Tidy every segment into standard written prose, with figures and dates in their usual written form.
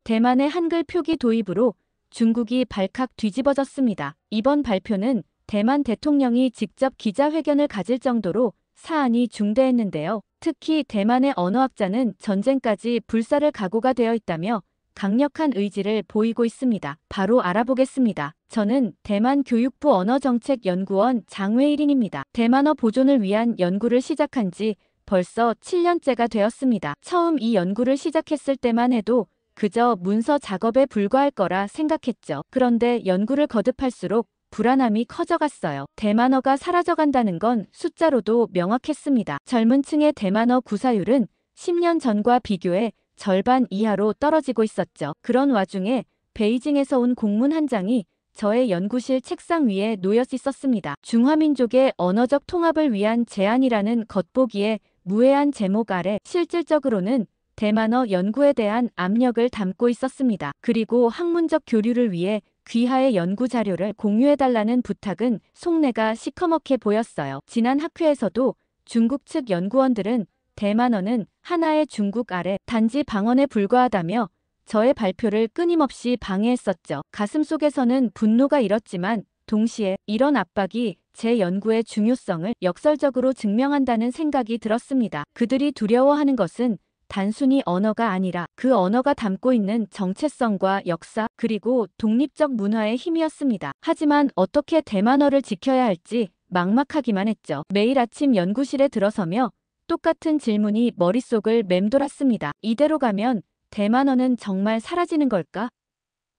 대만의 한글 표기 도입으로 중국이 발칵 뒤집어졌습니다. 이번 발표는 대만 대통령이 직접 기자회견을 가질 정도로 사안이 중대했는데요. 특히 대만의 언어학자는 전쟁까지 불사를 각오가 되어 있다며 강력한 의지를 보이고 있습니다. 바로 알아보겠습니다. 저는 대만 교육부 언어정책연구원 장외일인입니다. 대만어 보존을 위한 연구를 시작한 지 벌써 7년째가 되었습니다. 처음 이 연구를 시작했을 때만 해도 그저 문서 작업에 불과할 거라 생각했죠. 그런데 연구를 거듭할수록 불안함이 커져갔어요. 대만어가 사라져간다는 건 숫자로도 명확했습니다. 젊은 층의 대만어 구사율은 10년 전과 비교해 절반 이하로 떨어지고 있었죠. 그런 와중에 베이징에서 온 공문 한 장이 저의 연구실 책상 위에 놓여 있었습니다. 중화민족의 언어적 통합을 위한 제안이라는 겉보기에 무해한 제목 아래 실질적으로는 대만어 연구에 대한 압력을 담고 있었습니다. 그리고 학문적 교류를 위해 귀하의 연구 자료를 공유해달라는 부탁은 속내가 시커멓게 보였어요. 지난 학회에서도 중국 측 연구원들은 대만어는 하나의 중국 아래 단지 방언에 불과하다며 저의 발표를 끊임없이 방해했었죠. 가슴속에서는 분노가 일었지만 동시에 이런 압박이 제 연구의 중요성을 역설적으로 증명한다는 생각이 들었습니다. 그들이 두려워하는 것은 단순히 언어가 아니라 그 언어가 담고 있는 정체성과 역사 그리고 독립적 문화의 힘이었습니다. 하지만 어떻게 대만어를 지켜야 할지 막막하기만 했죠. 매일 아침 연구실에 들어서며 똑같은 질문이 머릿속을 맴돌았습니다. 이대로 가면 대만어는 정말 사라지는 걸까?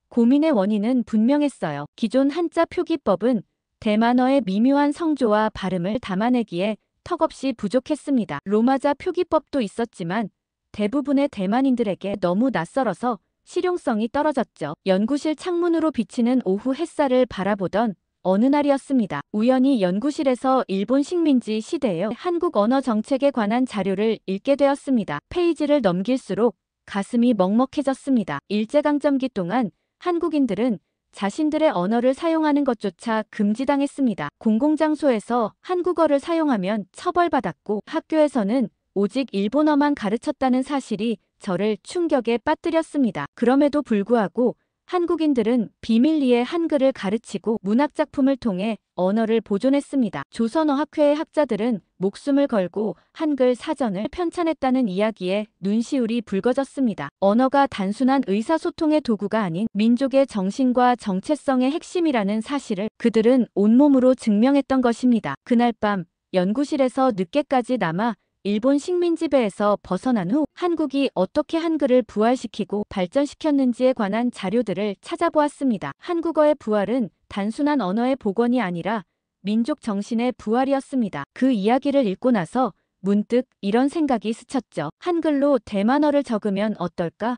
고민의 원인은 분명했어요. 기존 한자 표기법은 대만어의 미묘한 성조와 발음을 담아내기에 턱없이 부족했습니다. 로마자 표기법도 있었지만 대부분의 대만인들에게 너무 낯설어서 실용성이 떨어졌죠. 연구실 창문으로 비치는 오후 햇살을 바라보던 어느 날이었습니다. 우연히 연구실에서 일본 식민지 시대의 한국 언어 정책에 관한 자료를 읽게 되었습니다. 페이지를 넘길수록 가슴이 먹먹해졌습니다. 일제강점기 동안 한국인들은 자신들의 언어를 사용하는 것조차 금지당했습니다. 공공장소에서 한국어를 사용하면 처벌받았고 학교에서는 오직 일본어만 가르쳤다는 사실이 저를 충격에 빠뜨렸습니다. 그럼에도 불구하고 한국인들은 비밀리에 한글을 가르치고 문학작품을 통해 언어를 보존했습니다. 조선어학회의 학자들은 목숨을 걸고 한글 사전을 편찬했다는 이야기에 눈시울이 붉어졌습니다. 언어가 단순한 의사소통의 도구가 아닌 민족의 정신과 정체성의 핵심이라는 사실을 그들은 온몸으로 증명했던 것입니다. 그날 밤 연구실에서 늦게까지 남아 일본 식민지배에서 벗어난 후 한국이 어떻게 한글을 부활시키고 발전시켰는지에 관한 자료들을 찾아보았습니다. 한국어의 부활은 단순한 언어의 복원이 아니라 민족 정신의 부활이었습니다. 그 이야기를 읽고 나서 문득 이런 생각이 스쳤죠. 한글로 대만어를 적으면 어떨까?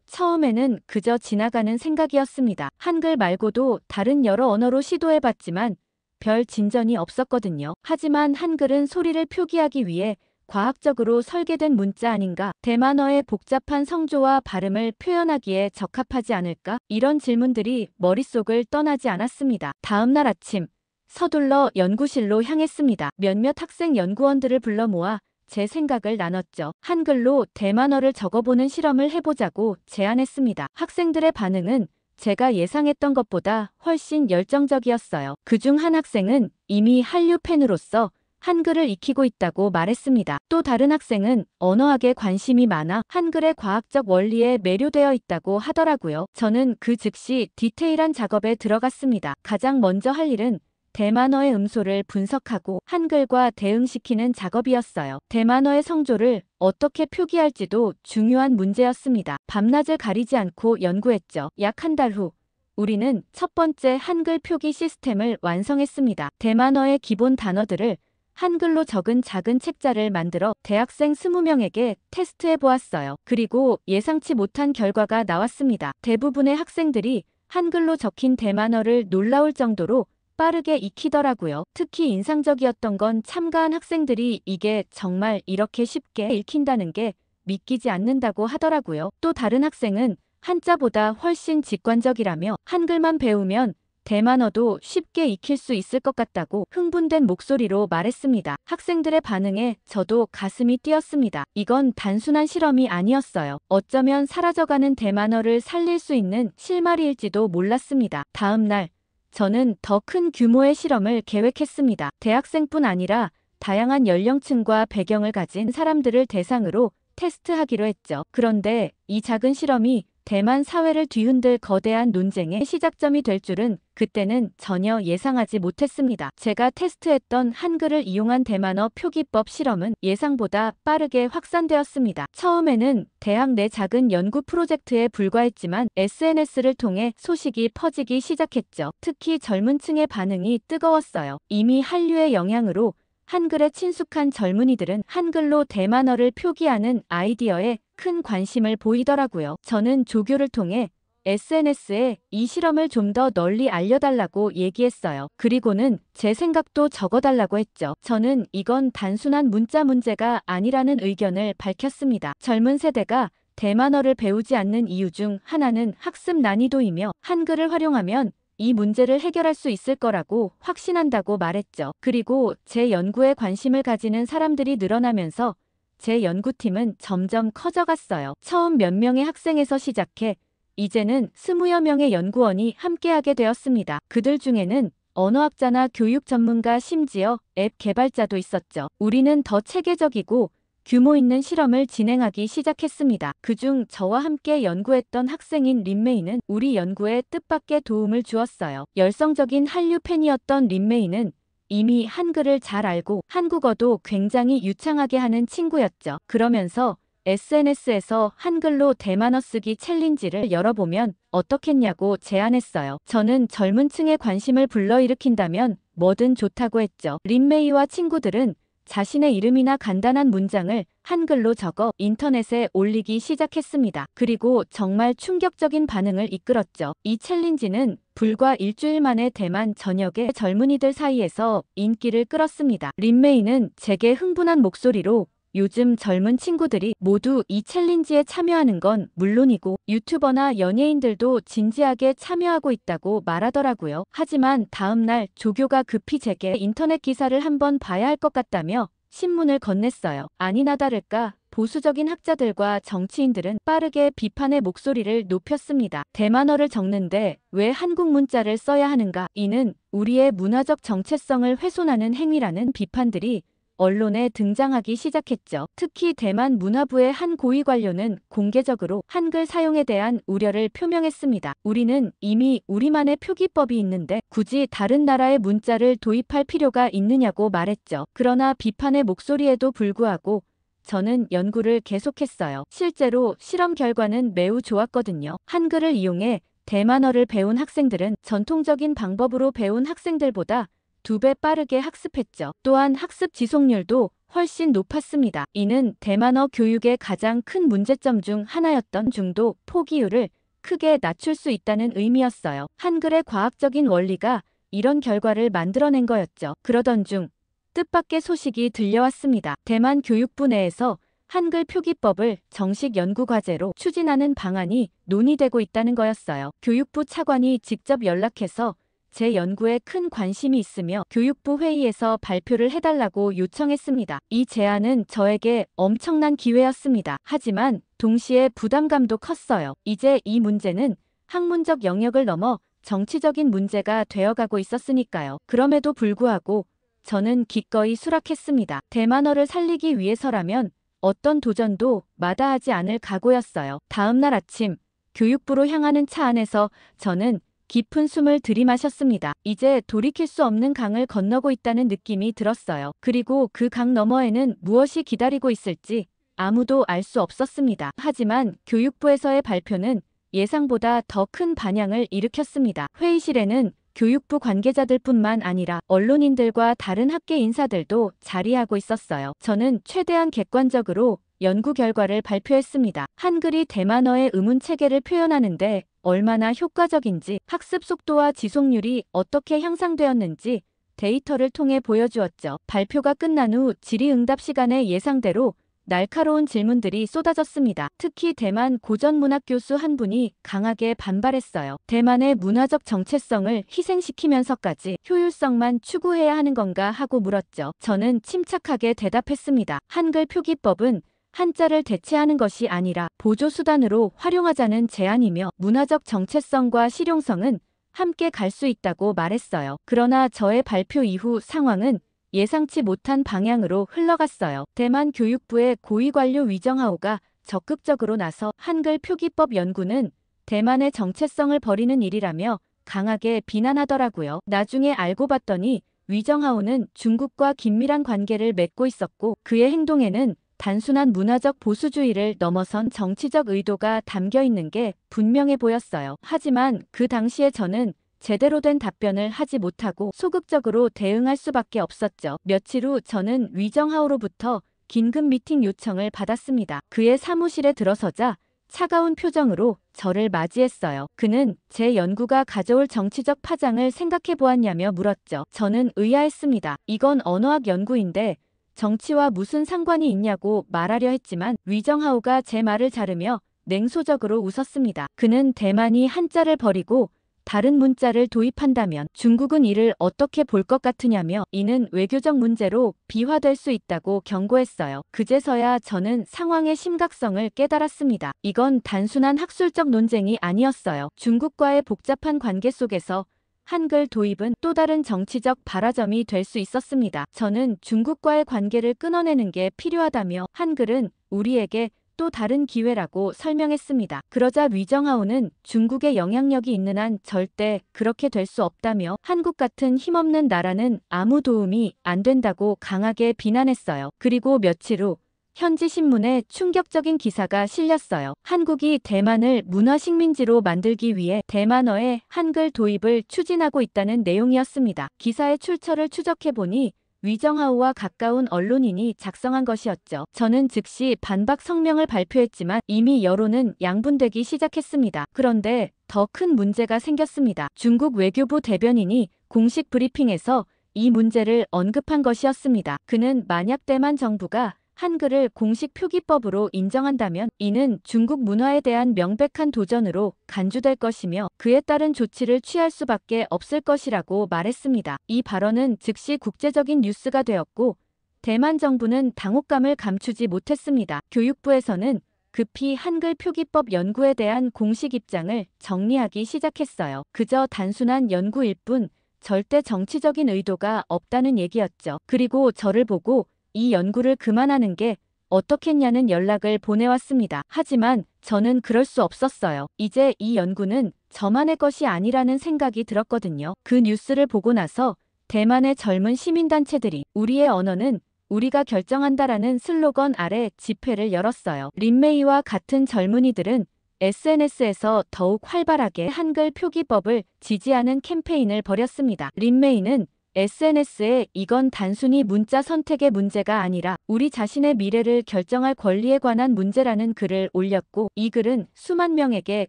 처음에는 그저 지나가는 생각이었습니다. 한글 말고도 다른 여러 언어로 시도해봤지만 별 진전이 없었거든요. 하지만 한글은 소리를 표기하기 위해 과학적으로 설계된 문자 아닌가? 대만어의 복잡한 성조와 발음을 표현하기에 적합하지 않을까? 이런 질문들이 머릿속을 떠나지 않았습니다. 다음 날 아침 서둘러 연구실로 향했습니다. 몇몇 학생 연구원들을 불러 모아 제 생각을 나눴죠. 한글로 대만어를 적어보는 실험을 해보자고 제안했습니다. 학생들의 반응은 제가 예상했던 것보다 훨씬 열정적이었어요. 그중 한 학생은 이미 한류 팬으로서 한글을 익히고 있다고 말했습니다. 또 다른 학생은 언어학에 관심이 많아 한글의 과학적 원리에 매료되어 있다고 하더라고요. 저는 그 즉시 디테일한 작업에 들어갔습니다. 가장 먼저 할 일은 대만어의 음소를 분석하고 한글과 대응시키는 작업이었어요. 대만어의 성조를 어떻게 표기할지도 중요한 문제였습니다. 밤낮을 가리지 않고 연구했죠. 약 한 달 후 우리는 첫 번째 한글 표기 시스템을 완성했습니다. 대만어의 기본 단어들을 한글로 적은 작은 책자를 만들어 대학생 20명에게 테스트해 보았어요. 그리고 예상치 못한 결과가 나왔습니다. 대부분의 학생들이 한글로 적힌 대만어를 놀라울 정도로 빠르게 익히더라고요. 특히 인상적이었던 건 참가한 학생들이 이게 정말 이렇게 쉽게 읽힌다는 게 믿기지 않는다고 하더라고요. 또 다른 학생은 한자보다 훨씬 직관적이라며 한글만 배우면 대만어도 쉽게 익힐 수 있을 것 같다고 흥분된 목소리로 말했습니다. 학생들의 반응에 저도 가슴이 뛰었습니다. 이건 단순한 실험이 아니었어요. 어쩌면 사라져가는 대만어를 살릴 수 있는 실마리일지도 몰랐습니다. 다음 날 저는 더 큰 규모의 실험을 계획했습니다. 대학생뿐 아니라 다양한 연령층과 배경을 가진 사람들을 대상으로 테스트하기로 했죠. 그런데 이 작은 실험이 대만 사회를 뒤흔들 거대한 논쟁의 시작점이 될 줄은 그때는 전혀 예상하지 못했습니다. 제가 테스트했던 한글을 이용한 대만어 표기법 실험은 예상보다 빠르게 확산되었습니다. 처음에는 대학 내 작은 연구 프로젝트에 불과했지만 SNS를 통해 소식이 퍼지기 시작했죠. 특히 젊은 층의 반응이 뜨거웠어요. 이미 한류의 영향으로 한글에 친숙한 젊은이들은 한글로 대만어를 표기하는 아이디어에 큰 관심을 보이더라고요. 저는 조교를 통해 SNS에 이 실험을 좀 더 널리 알려달라고 얘기했어요. 그리고는 제 생각도 적어달라고 했죠. 저는 이건 단순한 문자 문제가 아니라는 의견을 밝혔습니다. 젊은 세대가 대만어를 배우지 않는 이유 중 하나는 학습 난이도이며 한글을 활용하면 이 문제를 해결할 수 있을 거라고 확신한다고 말했죠. 그리고 제 연구에 관심을 가지는 사람들이 늘어나면서 제 연구팀은 점점 커져갔어요. 처음 몇 명의 학생에서 시작해 이제는 20여 명의 연구원이 함께하게 되었습니다. 그들 중에는 언어학자나 교육 전문가, 심지어 앱 개발자도 있었죠. 우리는 더 체계적이고 규모 있는 실험을 진행하기 시작했습니다. 그중 저와 함께 연구했던 학생인 린메이는 우리 연구에 뜻밖의 도움을 주었어요. 열성적인 한류 팬이었던 린메이는 이미 한글을 잘 알고 한국어도 굉장히 유창하게 하는 친구였죠. 그러면서 SNS에서 한글로 대만어 쓰기 챌린지를 열어보면 어떻겠냐고 제안했어요. 저는 젊은 층의 관심을 불러일으킨다면 뭐든 좋다고 했죠. 린메이와 친구들은 자신의 이름이나 간단한 문장을 한글로 적어 인터넷에 올리기 시작했습니다. 그리고 정말 충격적인 반응을 이끌었죠. 이 챌린지는 불과 일주일 만에 대만 전역의 젊은이들 사이에서 인기를 끌었습니다. 린메이는 제게 흥분한 목소리로 요즘 젊은 친구들이 모두 이 챌린지에 참여하는 건 물론이고 유튜버나 연예인들도 진지하게 참여하고 있다고 말하더라고요. 하지만 다음 날 조교가 급히 제게 인터넷 기사를 한번 봐야 할 것 같다며 신문을 건넸어요. 아니나 다를까 보수적인 학자들과 정치인들은 빠르게 비판의 목소리를 높였습니다. 대만어를 적는데 왜 한국 문자를 써야 하는가? 이는 우리의 문화적 정체성을 훼손하는 행위라는 비판들이 언론에 등장하기 시작했죠. 특히 대만 문화부의 한 고위 관료는 공개적으로 한글 사용에 대한 우려를 표명했습니다. 우리는 이미 우리만의 표기법이 있는데 굳이 다른 나라의 문자를 도입할 필요가 있느냐고 말했죠. 그러나 비판의 목소리에도 불구하고 저는 연구를 계속했어요. 실제로 실험 결과는 매우 좋았거든요. 한글을 이용해 대만어를 배운 학생들은 전통적인 방법으로 배운 학생들보다 2배 빠르게 학습했죠. 또한 학습 지속률도 훨씬 높았습니다. 이는 대만어 교육의 가장 큰 문제점 중 하나였던 중도 포기율을 크게 낮출 수 있다는 의미였어요. 한글의 과학적인 원리가 이런 결과를 만들어낸 거였죠. 그러던 중 뜻밖의 소식이 들려왔습니다. 대만 교육부 내에서 한글 표기법을 정식 연구과제로 추진하는 방안이 논의되고 있다는 거였어요. 교육부 차관이 직접 연락해서 제 연구에 큰 관심이 있으며 교육부 회의에서 발표를 해달라고 요청했습니다. 이 제안은 저에게 엄청난 기회였습니다. 하지만 동시에 부담감도 컸어요. 이제 이 문제는 학문적 영역을 넘어 정치적인 문제가 되어가고 있었으니까요. 그럼에도 불구하고 저는 기꺼이 수락했습니다. 대만어를 살리기 위해서라면 어떤 도전도 마다하지 않을 각오였어요. 다음 날 아침 교육부로 향하는 차 안에서 저는 깊은 숨을 들이마셨습니다. 이제 돌이킬 수 없는 강을 건너고 있다는 느낌이 들었어요. 그리고 그 강 너머에는 무엇이 기다리고 있을지 아무도 알 수 없었습니다. 하지만 교육부에서의 발표는 예상보다 더 큰 반향을 일으켰습니다. 회의실에는 교육부 관계자들뿐만 아니라 언론인들과 다른 학계 인사들도 자리하고 있었어요. 저는 최대한 객관적으로 연구 결과를 발표했습니다. 한글이 대만어의 의문 체계를 표현하는데 얼마나 효과적인지, 학습 속도와 지속률이 어떻게 향상되었는지 데이터를 통해 보여주었죠. 발표가 끝난 후 질의응답 시간에 예상대로 날카로운 질문들이 쏟아졌습니다. 특히 대만 고전문학 교수 한 분이 강하게 반발했어요. 대만의 문화적 정체성을 희생시키면서까지 효율성만 추구해야 하는 건가 하고 물었죠. 저는 침착하게 대답했습니다. 한글 표기법은 한자를 대체하는 것이 아니라 보조수단으로 활용하자는 제안이며 문화적 정체성과 실용성은 함께 갈 수 있다고 말했어요. 그러나 저의 발표 이후 상황은 예상치 못한 방향으로 흘러갔어요. 대만 교육부의 고위관료 위정하오가 적극적으로 나서 한글 표기법 연구는 대만의 정체성을 버리는 일이라며 강하게 비난하더라고요. 나중에 알고 봤더니 위정하오는 중국과 긴밀한 관계를 맺고 있었고 그의 행동에는 단순한 문화적 보수주의를 넘어선 정치적 의도가 담겨 있는 게 분명해 보였어요. 하지만 그 당시에 저는 제대로 된 답변을 하지 못하고 소극적으로 대응할 수밖에 없었죠. 며칠 후 저는 위정하오로부터 긴급 미팅 요청을 받았습니다. 그의 사무실에 들어서자 차가운 표정으로 저를 맞이했어요. 그는 제 연구가 가져올 정치적 파장을 생각해 보았냐며 물었죠. 저는 의아했습니다. 이건 언어학 연구인데 정치와 무슨 상관이 있냐고 말하려 했지만 위정하오가 제 말을 자르며 냉소적으로 웃었습니다. 그는 대만이 한자를 버리고 다른 문자를 도입한다면 중국은 이를 어떻게 볼 것 같으냐며 이는 외교적 문제로 비화될 수 있다고 경고했어요. 그제서야 저는 상황의 심각성을 깨달았습니다. 이건 단순한 학술적 논쟁이 아니었어요. 중국과의 복잡한 관계 속에서 한글 도입은 또 다른 정치적 발화점이 될 수 있었습니다. 저는 중국과의 관계를 끊어내는 게 필요하다며 한글은 우리에게 또 다른 기회라고 설명했습니다. 그러자 위정하오는 중국의 영향력이 있는 한 절대 그렇게 될 수 없다며 한국 같은 힘없는 나라는 아무 도움이 안 된다고 강하게 비난했어요. 그리고 며칠 후 현지 신문에 충격적인 기사가 실렸어요. 한국이 대만을 문화식민지로 만들기 위해 대만어의 한글 도입을 추진하고 있다는 내용이었습니다. 기사의 출처를 추적해보니 위정하오와 가까운 언론인이 작성한 것이었죠. 저는 즉시 반박 성명을 발표했지만 이미 여론은 양분되기 시작했습니다. 그런데 더 큰 문제가 생겼습니다. 중국 외교부 대변인이 공식 브리핑에서 이 문제를 언급한 것이었습니다. 그는 만약 대만 정부가 한글을 공식 표기법으로 인정한다면 이는 중국 문화에 대한 명백한 도전으로 간주될 것이며 그에 따른 조치를 취할 수밖에 없을 것이라고 말했습니다. 이 발언은 즉시 국제적인 뉴스가 되었고 대만 정부는 당혹감을 감추지 못했습니다. 교육부에서는 급히 한글 표기법 연구에 대한 공식 입장을 정리하기 시작했어요. 그저 단순한 연구일 뿐 절대 정치적인 의도가 없다는 얘기였죠. 그리고 저를 보고 이 연구를 그만하는 게 어떻겠냐는 연락을 보내왔습니다. 하지만 저는 그럴 수 없었어요. 이제 이 연구는 저만의 것이 아니라는 생각이 들었거든요. 그 뉴스를 보고 나서 대만의 젊은 시민단체들이 우리의 언어는 우리가 결정한다라는 슬로건 아래 집회를 열었어요. 린메이와 같은 젊은이들은 SNS에서 더욱 활발하게 한글 표기법을 지지하는 캠페인을 벌였습니다. 린메이는 SNS에 이건 단순히 문자 선택의 문제가 아니라 우리 자신의 미래를 결정할 권리에 관한 문제라는 글을 올렸고 이 글은 수만 명에게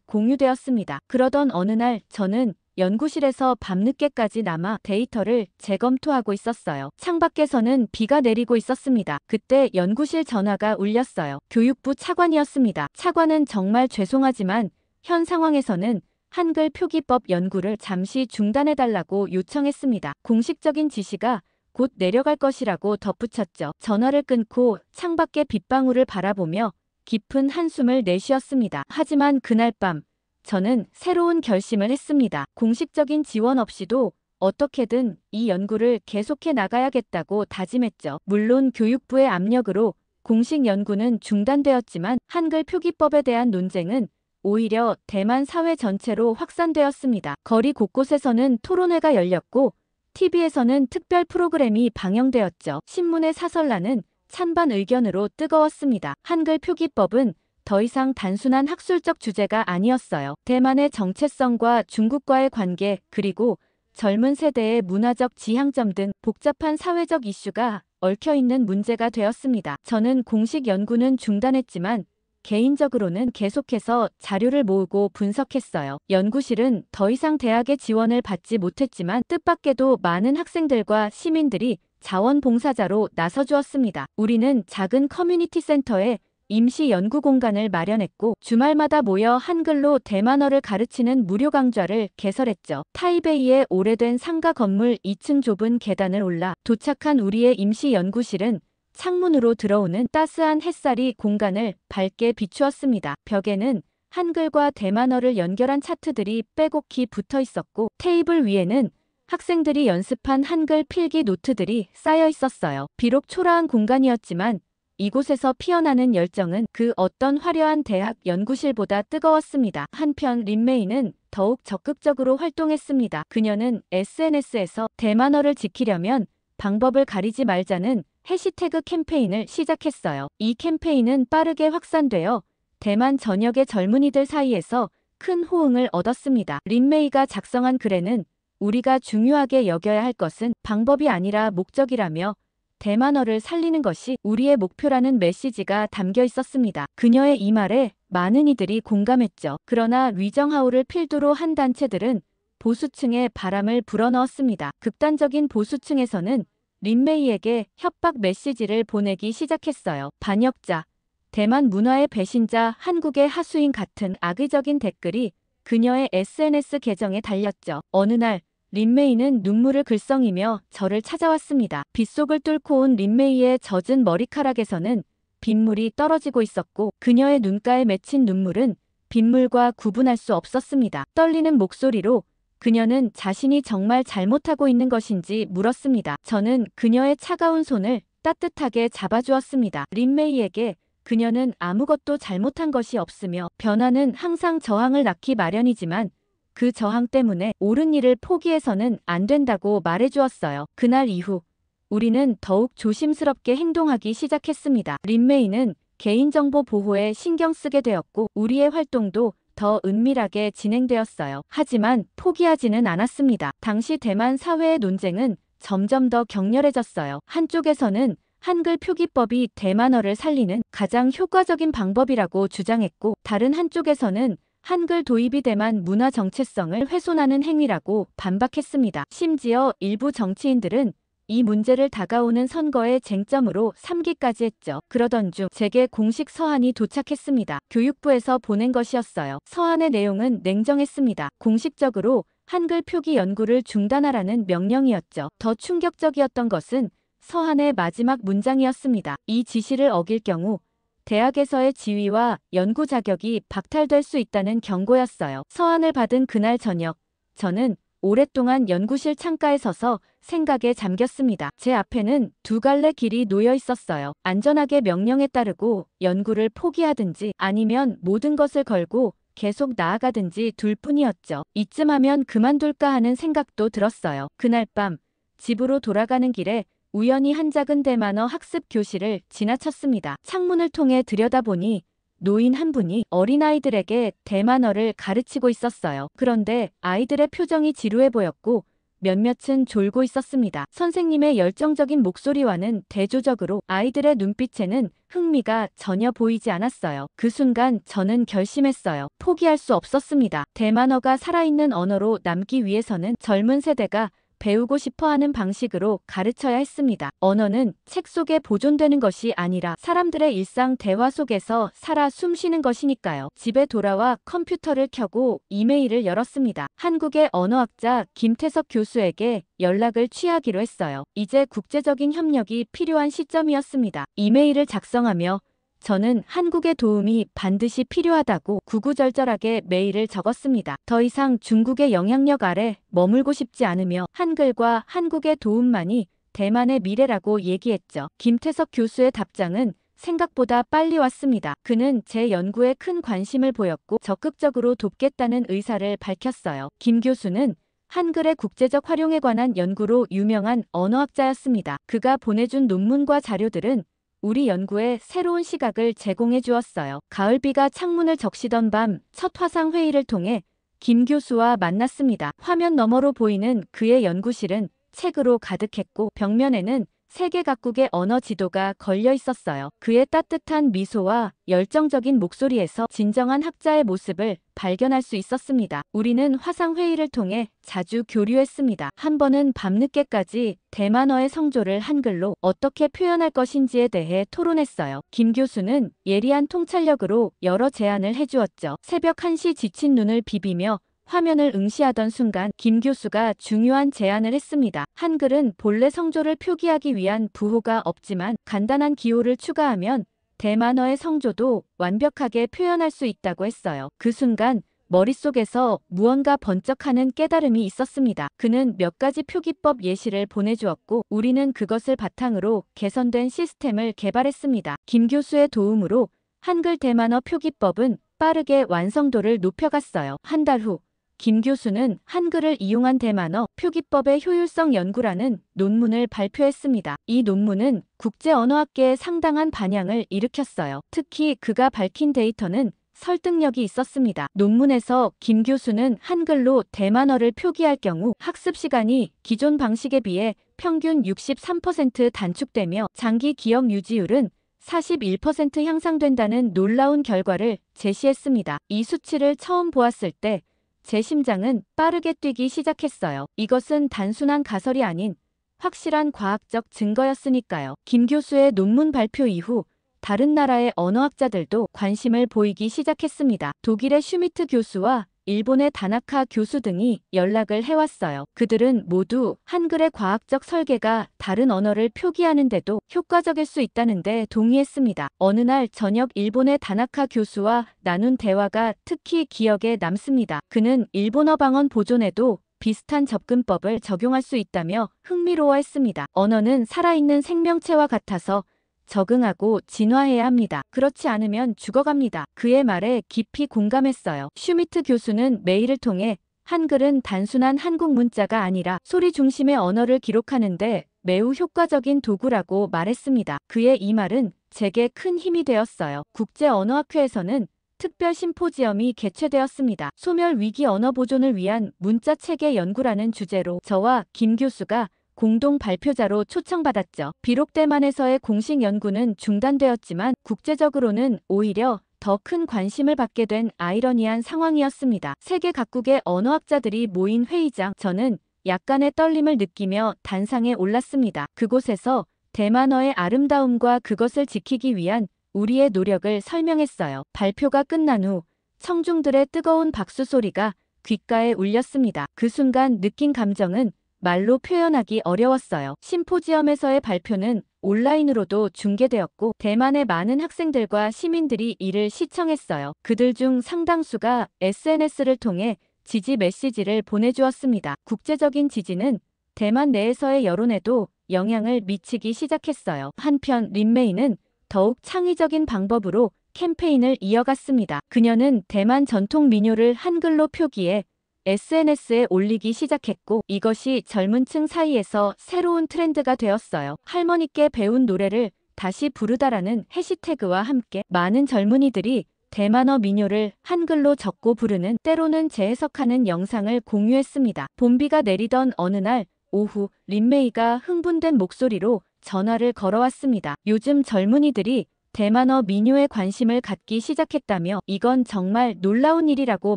공유되었습니다. 그러던 어느 날 저는 연구실에서 밤늦게까지 남아 데이터를 재검토하고 있었어요. 창밖에서는 비가 내리고 있었습니다. 그때 연구실 전화가 울렸어요. 교육부 차관이었습니다. 차관은 정말 죄송하지만 현 상황에서는 한글 표기법 연구를 잠시 중단해달라고 요청했습니다. 공식적인 지시가 곧 내려갈 것이라고 덧붙였죠. 전화를 끊고 창밖의 빗방울을 바라보며 깊은 한숨을 내쉬었습니다. 하지만 그날 밤 저는 새로운 결심을 했습니다. 공식적인 지원 없이도 어떻게든 이 연구를 계속해 나가야겠다고 다짐했죠. 물론 교육부의 압력으로 공식 연구는 중단되었지만 한글 표기법에 대한 논쟁은 오히려 대만 사회 전체로 확산되었습니다. 거리 곳곳에서는 토론회가 열렸고 TV에서는 특별 프로그램이 방영되었죠. 신문의 사설란은 찬반 의견으로 뜨거웠습니다. 한글 표기법은 더 이상 단순한 학술적 주제가 아니었어요. 대만의 정체성과 중국과의 관계 그리고 젊은 세대의 문화적 지향점 등 복잡한 사회적 이슈가 얽혀있는 문제가 되었습니다. 저는 공식 연구는 중단했지만 개인적으로는 계속해서 자료를 모으고 분석했어요. 연구실은 더 이상 대학의 지원을 받지 못했지만 뜻밖에도 많은 학생들과 시민들이 자원봉사자로 나서주었습니다. 우리는 작은 커뮤니티 센터에 임시 연구 공간을 마련했고 주말마다 모여 한글로 대만어를 가르치는 무료 강좌를 개설했죠. 타이베이의 오래된 상가 건물 2층 좁은 계단을 올라 도착한 우리의 임시 연구실은 창문으로 들어오는 따스한 햇살이 공간을 밝게 비추었습니다. 벽에는 한글과 대만어를 연결한 차트들이 빼곡히 붙어 있었고 테이블 위에는 학생들이 연습한 한글 필기 노트들이 쌓여 있었어요. 비록 초라한 공간이었지만 이곳에서 피어나는 열정은 그 어떤 화려한 대학 연구실보다 뜨거웠습니다. 한편 린메이는 더욱 적극적으로 활동했습니다. 그녀는 SNS에서 대만어를 지키려면 방법을 가리지 말자는 해시태그 캠페인을 시작했어요. 이 캠페인은 빠르게 확산되어 대만 전역의 젊은이들 사이에서 큰 호응을 얻었습니다. 린메이가 작성한 글에는 우리가 중요하게 여겨야 할 것은 방법이 아니라 목적이라며 대만어를 살리는 것이 우리의 목표라는 메시지가 담겨 있었습니다. 그녀의 이 말에 많은 이들이 공감했죠. 그러나 위정하오를 필두로 한 단체들은 보수층에 바람을 불어넣었습니다. 극단적인 보수층에서는 린메이에게 협박 메시지를 보내기 시작했어요. 반역자, 대만 문화의 배신자, 한국의 하수인 같은 악의적인 댓글이 그녀의 SNS 계정에 달렸죠. 어느 날 린메이는 눈물을 글썽이며 저를 찾아왔습니다. 빗속을 뚫고 온 린메이의 젖은 머리카락에서는 빗물이 떨어지고 있었고 그녀의 눈가에 맺힌 눈물은 빗물과 구분할 수 없었습니다. 떨리는 목소리로 그녀는 자신이 정말 잘못하고 있는 것인지 물었습니다. 저는 그녀의 차가운 손을 따뜻하게 잡아주었습니다. 린메이에게 그녀는 아무것도 잘못한 것이 없으며 변화는 항상 저항을 낳기 마련이지만 그 저항 때문에 옳은 일을 포기해서는 안 된다고 말해주었어요. 그날 이후 우리는 더욱 조심스럽게 행동하기 시작했습니다. 린메이는 개인정보 보호에 신경 쓰게 되었고 우리의 활동도 더 은밀하게 진행되었어요. 하지만 포기하지는 않았습니다. 당시 대만 사회의 논쟁은 점점 더 격렬해졌어요. 한쪽에서는 한글 표기법이 대만어를 살리는 가장 효과적인 방법이라고 주장했고 다른 한쪽에서는 한글 도입이 대만 문화 정체성을 훼손하는 행위라고 반박했습니다. 심지어 일부 정치인들은 이 문제를 다가오는 선거의 쟁점으로 삼기까지 했죠. 그러던 중 제게 공식 서한이 도착했습니다. 교육부에서 보낸 것이었어요. 서한의 내용은 냉정했습니다. 공식적으로 한글 표기 연구를 중단하라는 명령이었죠. 더 충격적이었던 것은 서한의 마지막 문장이었습니다. 이 지시를 어길 경우 대학에서의 지위와 연구 자격이 박탈될 수 있다는 경고였어요. 서한을 받은 그날 저녁, 저는 오랫동안 연구실 창가에 서서 생각에 잠겼습니다. 제 앞에는 두 갈래 길이 놓여 있었어요. 안전하게 명령에 따르고 연구를 포기하든지 아니면 모든 것을 걸고 계속 나아가든지 둘 뿐이었죠. 이쯤 하면 그만둘까 하는 생각도 들었어요. 그날 밤 집으로 돌아가는 길에 우연히 한 작은 대만어 학습 교실을 지나쳤습니다. 창문을 통해 들여다보니 노인 한 분이 어린아이들에게 대만어를 가르치고 있었어요. 그런데 아이들의 표정이 지루해 보였고 몇몇은 졸고 있었습니다. 선생님의 열정적인 목소리와는 대조적으로 아이들의 눈빛에는 흥미가 전혀 보이지 않았어요. 그 순간 저는 결심했어요. 포기할 수 없었습니다. 대만어가 살아있는 언어로 남기 위해서는 젊은 세대가 배우고 싶어하는 방식으로 가르쳐야 했습니다. 언어는 책 속에 보존되는 것이 아니라 사람들의 일상 대화 속에서 살아 숨쉬는 것이니까요. 집에 돌아와 컴퓨터를 켜고 이메일을 열었습니다. 한국의 언어학자 김태석 교수에게 연락을 취하기로 했어요. 이제 국제적인 협력이 필요한 시점이었습니다. 이메일을 작성하며 저는 한국의 도움이 반드시 필요하다고 구구절절하게 메일을 적었습니다. 더 이상 중국의 영향력 아래 머물고 싶지 않으며 한글과 한국의 도움만이 대만의 미래라고 얘기했죠. 김태석 교수의 답장은 생각보다 빨리 왔습니다. 그는 제 연구에 큰 관심을 보였고 적극적으로 돕겠다는 의사를 밝혔어요. 김 교수는 한글의 국제적 활용에 관한 연구로 유명한 언어학자였습니다. 그가 보내준 논문과 자료들은 우리 연구에 새로운 시각을 제공해 주었어요. 가을비가 창문을 적시던 밤 첫 화상 회의를 통해 김 교수와 만났습니다. 화면 너머로 보이는 그의 연구실은 책으로 가득했고 벽면에는 세계 각국의 언어 지도가 걸려 있었어요. 그의 따뜻한 미소와 열정적인 목소리에서 진정한 학자의 모습을 발견할 수 있었습니다. 우리는 화상회의를 통해 자주 교류했습니다. 한 번은 밤늦게까지 대만어의 성조를 한글로 어떻게 표현할 것인지에 대해 토론했어요. 김 교수는 예리한 통찰력으로 여러 제안을 해주었죠. 새벽 1시 지친 눈을 비비며 화면을 응시하던 순간 김 교수가 중요한 제안을 했습니다. 한글은 본래 성조를 표기하기 위한 부호가 없지만 간단한 기호를 추가하면 대만어의 성조도 완벽하게 표현할 수 있다고 했어요. 그 순간 머릿속에서 무언가 번쩍하는 깨달음이 있었습니다. 그는 몇 가지 표기법 예시를 보내주었고 우리는 그것을 바탕으로 개선된 시스템을 개발했습니다. 김 교수의 도움으로 한글 대만어 표기법은 빠르게 완성도를 높여갔어요. 한 달 후 김 교수는 한글을 이용한 대만어 표기법의 효율성 연구라는 논문을 발표했습니다. 이 논문은 국제언어학계에 상당한 반향을 일으켰어요. 특히 그가 밝힌 데이터는 설득력이 있었습니다. 논문에서 김 교수는 한글로 대만어를 표기할 경우 학습 시간이 기존 방식에 비해 평균 63% 단축되며 장기 기억 유지율은 41% 향상된다는 놀라운 결과를 제시했습니다. 이 수치를 처음 보았을 때 제 심장은 빠르게 뛰기 시작했어요. 이것은 단순한 가설이 아닌 확실한 과학적 증거였으니까요. 김 교수의 논문 발표 이후 다른 나라의 언어학자들도 관심을 보이기 시작했습니다. 독일의 슈미트 교수와 일본의 다나카 교수 등이 연락을 해왔어요. 그들은 모두 한글의 과학적 설계가 다른 언어를 표기하는데도 효과적일 수 있다는데 동의했습니다. 어느 날 저녁 일본의 다나카 교수와 나눈 대화가 특히 기억에 남습니다. 그는 일본어 방언 보존에도 비슷한 접근법을 적용할 수 있다며 흥미로워했습니다. 언어는 살아있는 생명체와 같아서 적응하고 진화해야 합니다. 그렇지 않으면 죽어갑니다. 그의 말에 깊이 공감했어요. 슈미트 교수는 메일을 통해 한글은 단순한 한국 문자가 아니라 소리 중심의 언어를 기록하는데 매우 효과적인 도구라고 말했습니다. 그의 이 말은 제게 큰 힘이 되었어요. 국제언어학회에서는 특별 심포지엄이 개최되었습니다. 소멸위기 언어 보존을 위한 문자 체계 연구라는 주제로 저와 김 교수가 공동 발표자로 초청받았죠. 비록 대만에서의 공식 연구는 중단되었지만 국제적으로는 오히려 더 큰 관심을 받게 된 아이러니한 상황이었습니다. 세계 각국의 언어학자들이 모인 회의장, 저는 약간의 떨림을 느끼며 단상에 올랐습니다. 그곳에서 대만어의 아름다움과 그것을 지키기 위한 우리의 노력을 설명했어요. 발표가 끝난 후 청중들의 뜨거운 박수 소리가 귓가에 울렸습니다. 그 순간 느낀 감정은 말로 표현하기 어려웠어요. 심포지엄에서의 발표는 온라인으로도 중계되었고 대만의 많은 학생들과 시민들이 이를 시청했어요. 그들 중 상당수가 SNS를 통해 지지 메시지를 보내주었습니다. 국제적인 지지는 대만 내에서의 여론에도 영향을 미치기 시작했어요. 한편 린메이는 더욱 창의적인 방법으로 캠페인을 이어갔습니다. 그녀는 대만 전통 민요를 한글로 표기해 SNS에 올리기 시작했고 이것이 젊은 층 사이에서 새로운 트렌드가 되었어요. 할머니께 배운 노래를 다시 부르다라는 해시태그와 함께 많은 젊은이들이 대만어 민요를 한글로 적고 부르는, 때로는 재해석하는 영상을 공유했습니다. 봄비가 내리던 어느 날 오후 린메이가 흥분된 목소리로 전화를 걸어왔습니다. 요즘 젊은이들이 대만어 민요에 관심을 갖기 시작했다며 이건 정말 놀라운 일이라고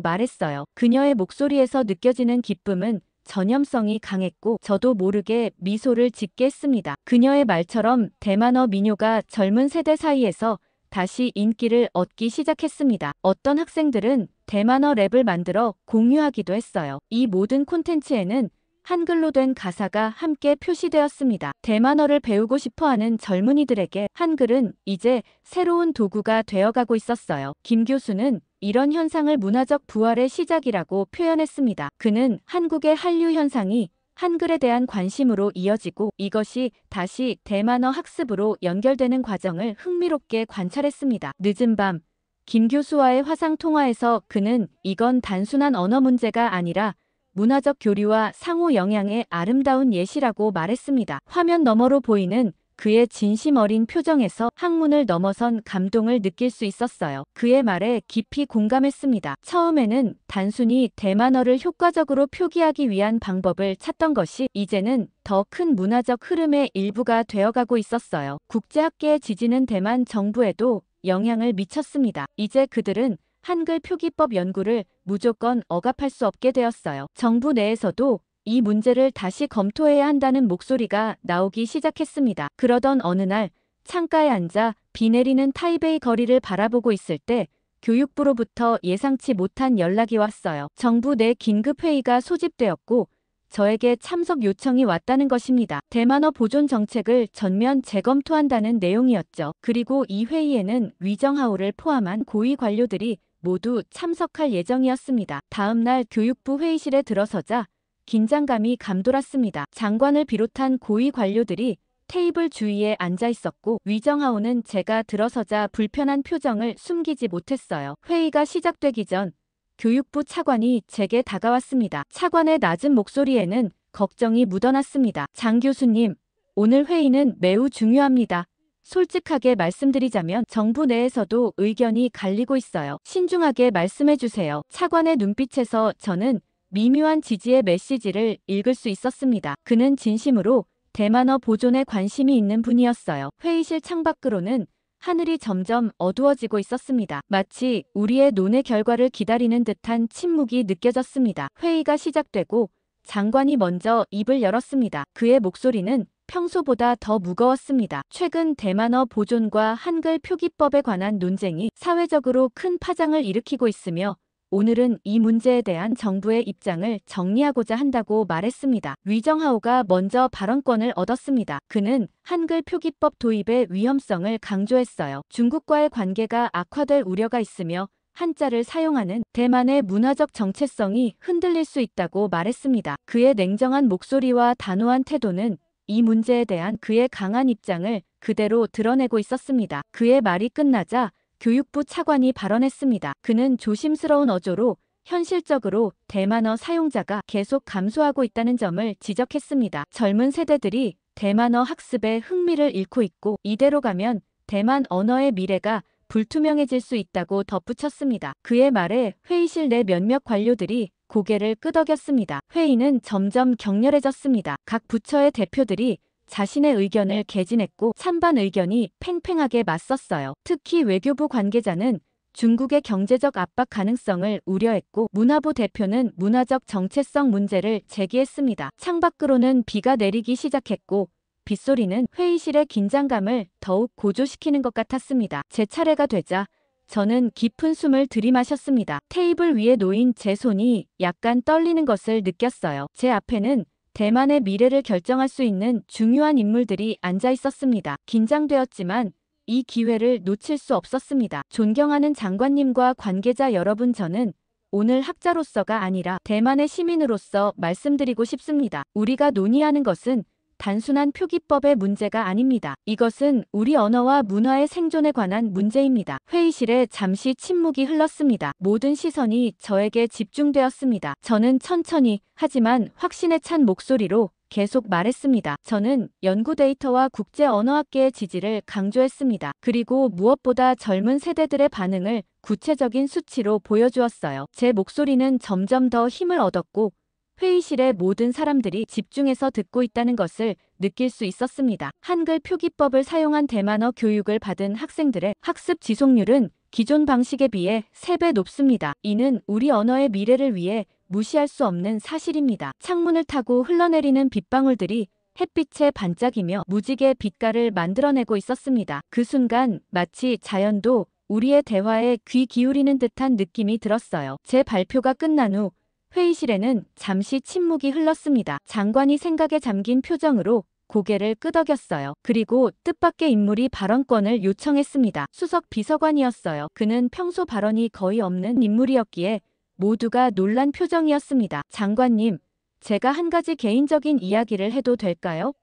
말했어요. 그녀의 목소리에서 느껴지는 기쁨은 전염성이 강했고 저도 모르게 미소를 짓게 했습니다. 그녀의 말처럼 대만어 민요가 젊은 세대 사이에서 다시 인기를 얻기 시작했습니다. 어떤 학생들은 대만어 랩을 만들어 공유하기도 했어요. 이 모든 콘텐츠에는 한글로 된 가사가 함께 표시되었습니다. 대만어를 배우고 싶어하는 젊은이들에게 한글은 이제 새로운 도구가 되어가고 있었어요. 김 교수는 이런 현상을 문화적 부활의 시작이라고 표현했습니다. 그는 한국의 한류 현상이 한글에 대한 관심으로 이어지고 이것이 다시 대만어 학습으로 연결되는 과정을 흥미롭게 관찰했습니다. 늦은 밤 김 교수와의 화상 통화에서 그는 이건 단순한 언어 문제가 아니라 문화적 교류와 상호 영향의 아름다운 예시라고 말했습니다. 화면 너머로 보이는 그의 진심 어린 표정에서 학문을 넘어선 감동을 느낄 수 있었어요. 그의 말에 깊이 공감했습니다. 처음에는 단순히 대만어를 효과적으로 표기하기 위한 방법을 찾던 것이 이제는 더 큰 문화적 흐름의 일부가 되어가고 있었어요. 국제학계의 지지는 대만 정부에도 영향을 미쳤습니다. 이제 그들은 한글 표기법 연구를 무조건 억압할 수 없게 되었어요. 정부 내에서도 이 문제를 다시 검토해야 한다는 목소리가 나오기 시작했습니다. 그러던 어느 날 창가에 앉아 비 내리는 타이베이 거리를 바라보고 있을 때 교육부로부터 예상치 못한 연락이 왔어요. 정부 내 긴급회의가 소집되었고 저에게 참석 요청이 왔다는 것입니다. 대만어 보존 정책을 전면 재검토한다는 내용이었죠. 그리고 이 회의에는 위정하오를 포함한 고위 관료들이 모두 참석할 예정이었습니다. 다음 날 교육부 회의실에 들어서자 긴장감이 감돌았습니다. 장관을 비롯한 고위 관료들이 테이블 주위에 앉아 있었고 위정하오는 제가 들어서자 불편한 표정을 숨기지 못했어요. 회의가 시작되기 전 교육부 차관이 제게 다가왔습니다. 차관의 낮은 목소리에는 걱정이 묻어났습니다. 장 교수님, 오늘 회의는 매우 중요합니다. 솔직하게 말씀드리자면 정부 내에서도 의견이 갈리고 있어요. 신중하게 말씀해 주세요. 차관의 눈빛에서 저는 미묘한 지지의 메시지를 읽을 수 있었습니다. 그는 진심으로 대만어 보존에 관심이 있는 분이었어요. 회의실 창밖으로는 하늘이 점점 어두워지고 있었습니다. 마치 우리의 논의 결과를 기다리는 듯한 침묵이 느껴졌습니다. 회의가 시작되고 장관이 먼저 입을 열었습니다. 그의 목소리는 평소보다 더 무거웠습니다. 최근 대만어 보존과 한글 표기법에 관한 논쟁이 사회적으로 큰 파장을 일으키고 있으며 오늘은 이 문제에 대한 정부의 입장을 정리하고자 한다고 말했습니다. 위정하오가 먼저 발언권을 얻었습니다. 그는 한글 표기법 도입의 위험성을 강조했어요. 중국과의 관계가 악화될 우려가 있으며 한자를 사용하는 대만의 문화적 정체성이 흔들릴 수 있다고 말했습니다. 그의 냉정한 목소리와 단호한 태도는 이 문제에 대한 그의 강한 입장을 그대로 드러내고 있었습니다. 그의 말이 끝나자 교육부 차관이 발언했습니다. 그는 조심스러운 어조로 현실적으로 대만어 사용자가 계속 감소하고 있다는 점을 지적했습니다. 젊은 세대들이 대만어 학습에 흥미를 잃고 있고 이대로 가면 대만 언어의 미래가 불투명해질 수 있다고 덧붙였습니다. 그의 말에 회의실 내 몇몇 관료들이 고개를 끄덕였습니다. 회의는 점점 격렬해졌습니다. 각 부처의 대표들이 자신의 의견을 개진했고 찬반 의견이 팽팽하게 맞섰어요. 특히 외교부 관계자는 중국의 경제적 압박 가능성을 우려했고 문화부 대표는 문화적 정체성 문제를 제기했습니다. 창밖으로는 비가 내리기 시작했고 빗소리는 회의실의 긴장감을 더욱 고조시키는 것 같았습니다. 제 차례가 되자 저는 깊은 숨을 들이마셨습니다. 테이블 위에 놓인 제 손이 약간 떨리는 것을 느꼈어요. 제 앞에는 대만의 미래를 결정할 수 있는 중요한 인물들이 앉아 있었습니다. 긴장되었지만 이 기회를 놓칠 수 없었습니다. 존경하는 장관님과 관계자 여러분, 저는 오늘 학자로서가 아니라 대만의 시민으로서 말씀드리고 싶습니다. 우리가 논의하는 것은 단순한 표기법의 문제가 아닙니다. 이것은 우리 언어와 문화의 생존에 관한 문제입니다. 회의실에 잠시 침묵이 흘렀습니다. 모든 시선이 저에게 집중되었습니다. 저는 천천히 하지만 확신에 찬 목소리로 계속 말했습니다. 저는 연구 데이터와 국제 언어학계의 지지를 강조했습니다. 그리고 무엇보다 젊은 세대들의 반응을 구체적인 수치로 보여주었어요. 제 목소리는 점점 더 힘을 얻었고 회의실의 모든 사람들이 집중해서 듣고 있다는 것을 느낄 수 있었습니다. 한글 표기법을 사용한 대만어 교육을 받은 학생들의 학습 지속률은 기존 방식에 비해 3배 높습니다. 이는 우리 언어의 미래를 위해 무시할 수 없는 사실입니다. 창문을 타고 흘러내리는 빗방울들이 햇빛에 반짝이며 무지개 빛깔을 만들어내고 있었습니다. 그 순간 마치 자연도 우리의 대화에 귀 기울이는 듯한 느낌이 들었어요. 제 발표가 끝난 후 회의실에는 잠시 침묵이 흘렀습니다. 장관이 생각에 잠긴 표정으로 고개를 끄덕였어요. 그리고 뜻밖의 인물이 발언권을 요청했습니다. 수석 비서관이었어요. 그는 평소 발언이 거의 없는 인물이었기에 모두가 놀란 표정이었습니다. 장관님, 제가 한 가지 개인적인 이야기를 해도 될까요?